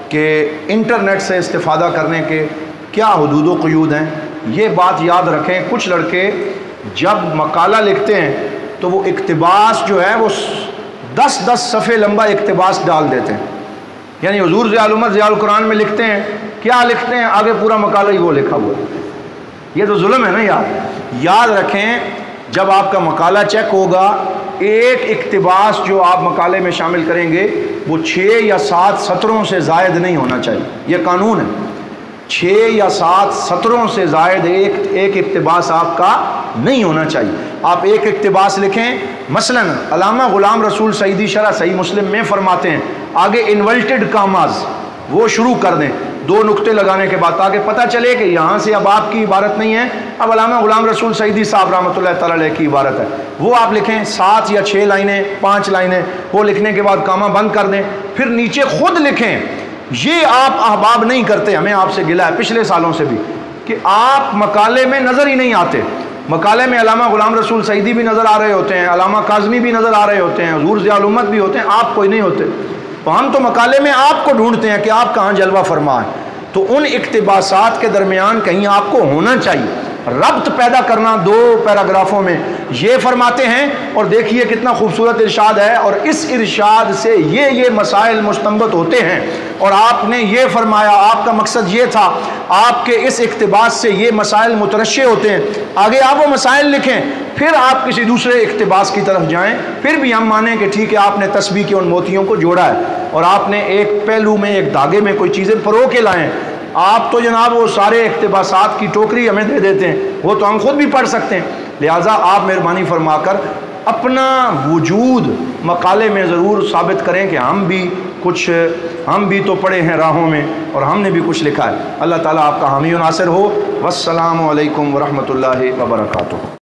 کہ انٹرنیٹ سے استفادہ کرنے کے کیا حدود و قیود ہیں۔ یہ بات یاد رکھیں، کچھ لڑکے جب مقالہ لکھتے ہیں تو وہ اقتباس جو ہے وہ 10 صفحے لمبا اقتباس ڈال دیتے ہیں۔ یعنی حضور ضیاء الامت ضیاء القرآن میں لکھتے ہیں، کیا لکھتے ہیں؟ آگے پورا مقالہ ہی وہ لکھا ہوا ہے۔ یہ تو ظلم ہے نا یار۔ یاد رکھیں، جب آپ کا مقالہ چیک ہوگا، ایک اقتباس جو آپ مقالے میں شامل کریں گے وہ 6 یا 7 سطروں سے زائد نہیں ہونا چاہیے، یہ قانون ہے۔ 6 یا 7 سطروں سے زائد ایک اقتباس آپ کا نہیں ہونا چاہیے۔ آپ ایک اقتباس لکھیں، مثلا علامہ غلام رسول سعیدی شرح صحیح مسلم میں فرماتے ہیں، آگے انورٹڈ کاماز وہ شروع کر دیں، 2 نقطے لگانے کے بعد، تاکہ پتہ چلے کہ یہاں سے اب آپ کی عبارت نہیں ہے، اب علامہ غلام رسول سعیدی صاحب رحمۃ اللہ تعالی علیہ کی عبارت ہے۔ وہ آپ لکھیں 7 یا 6 لائنیں، 5 لائنیں، وہ لکھنے کے بعد کامہ بند کر دیں، پھر نیچے خود لکھیں۔ یہ آپ احباب نہیں کرتے، ہمیں آپ سے گلہ ہے پچھلے سالوں سے بھی، کہ آپ مقالے میں نظر ہی نہیں آتے۔ مقالے میں علامہ غلام رسول سعیدی بھی نظر آ رہے ہوتے ہیں، علامہ کاظمی بھی نظر آ رہے ہوتے ہیں، حضور ضیاء الامت بھی ہوتے ہیں، آپ کوئی نہیں ہوتے۔ تو ہم تو مقالے میں آپ کو ڈھونڈتے ہیں کہ آپ کہاں جلوہ فرما ہے۔ تو ان اقتباسات کے درمیان کہیں آپ کو ہونا چاہیے، ربط پیدا کرنا 2 پیراگرافوں میں۔ یہ فرماتے ہیں، اور دیکھیے کتنا خوبصورت ارشاد ہے، اور اس ارشاد سے یہ مسائل مستنبط ہوتے ہیں، اور آپ نے یہ فرمایا، آپ کا مقصد یہ تھا، آپ کے اس اقتباس سے یہ مسائل مترشح ہوتے ہیں۔ آگے آپ وہ مسائل لکھیں، پھر آپ کسی دوسرے اقتباس کی طرف جائیں، پھر بھی ہم مانیں کہ ٹھیک ہے آپ نے تسبیح کے ان موتیوں کو جوڑا ہے، اور آپ نے ایک پہلو میں ایک دھاگے میں کوئی چیزیں پرو کے لائیں۔ آپ تو جناب وہ سارے اقتباسات کی ٹوکری ہمیں دے دیتے ہیں، وہ تو ہم خود بھی پڑھ سکتے ہیں۔ لہٰذا آپ مہربانی فرما کر اپنا وجود مقالے میں ضرور ثابت کریں کہ ہم بھی تو پڑے ہیں راہوں میں، اور ہم نے بھی کچھ لکھا ہے۔ اللہ تعالیٰ آپ کا حامی و ناصر ہو۔ والسلام علیکم ورحمۃ اللہ وبرکاتہ۔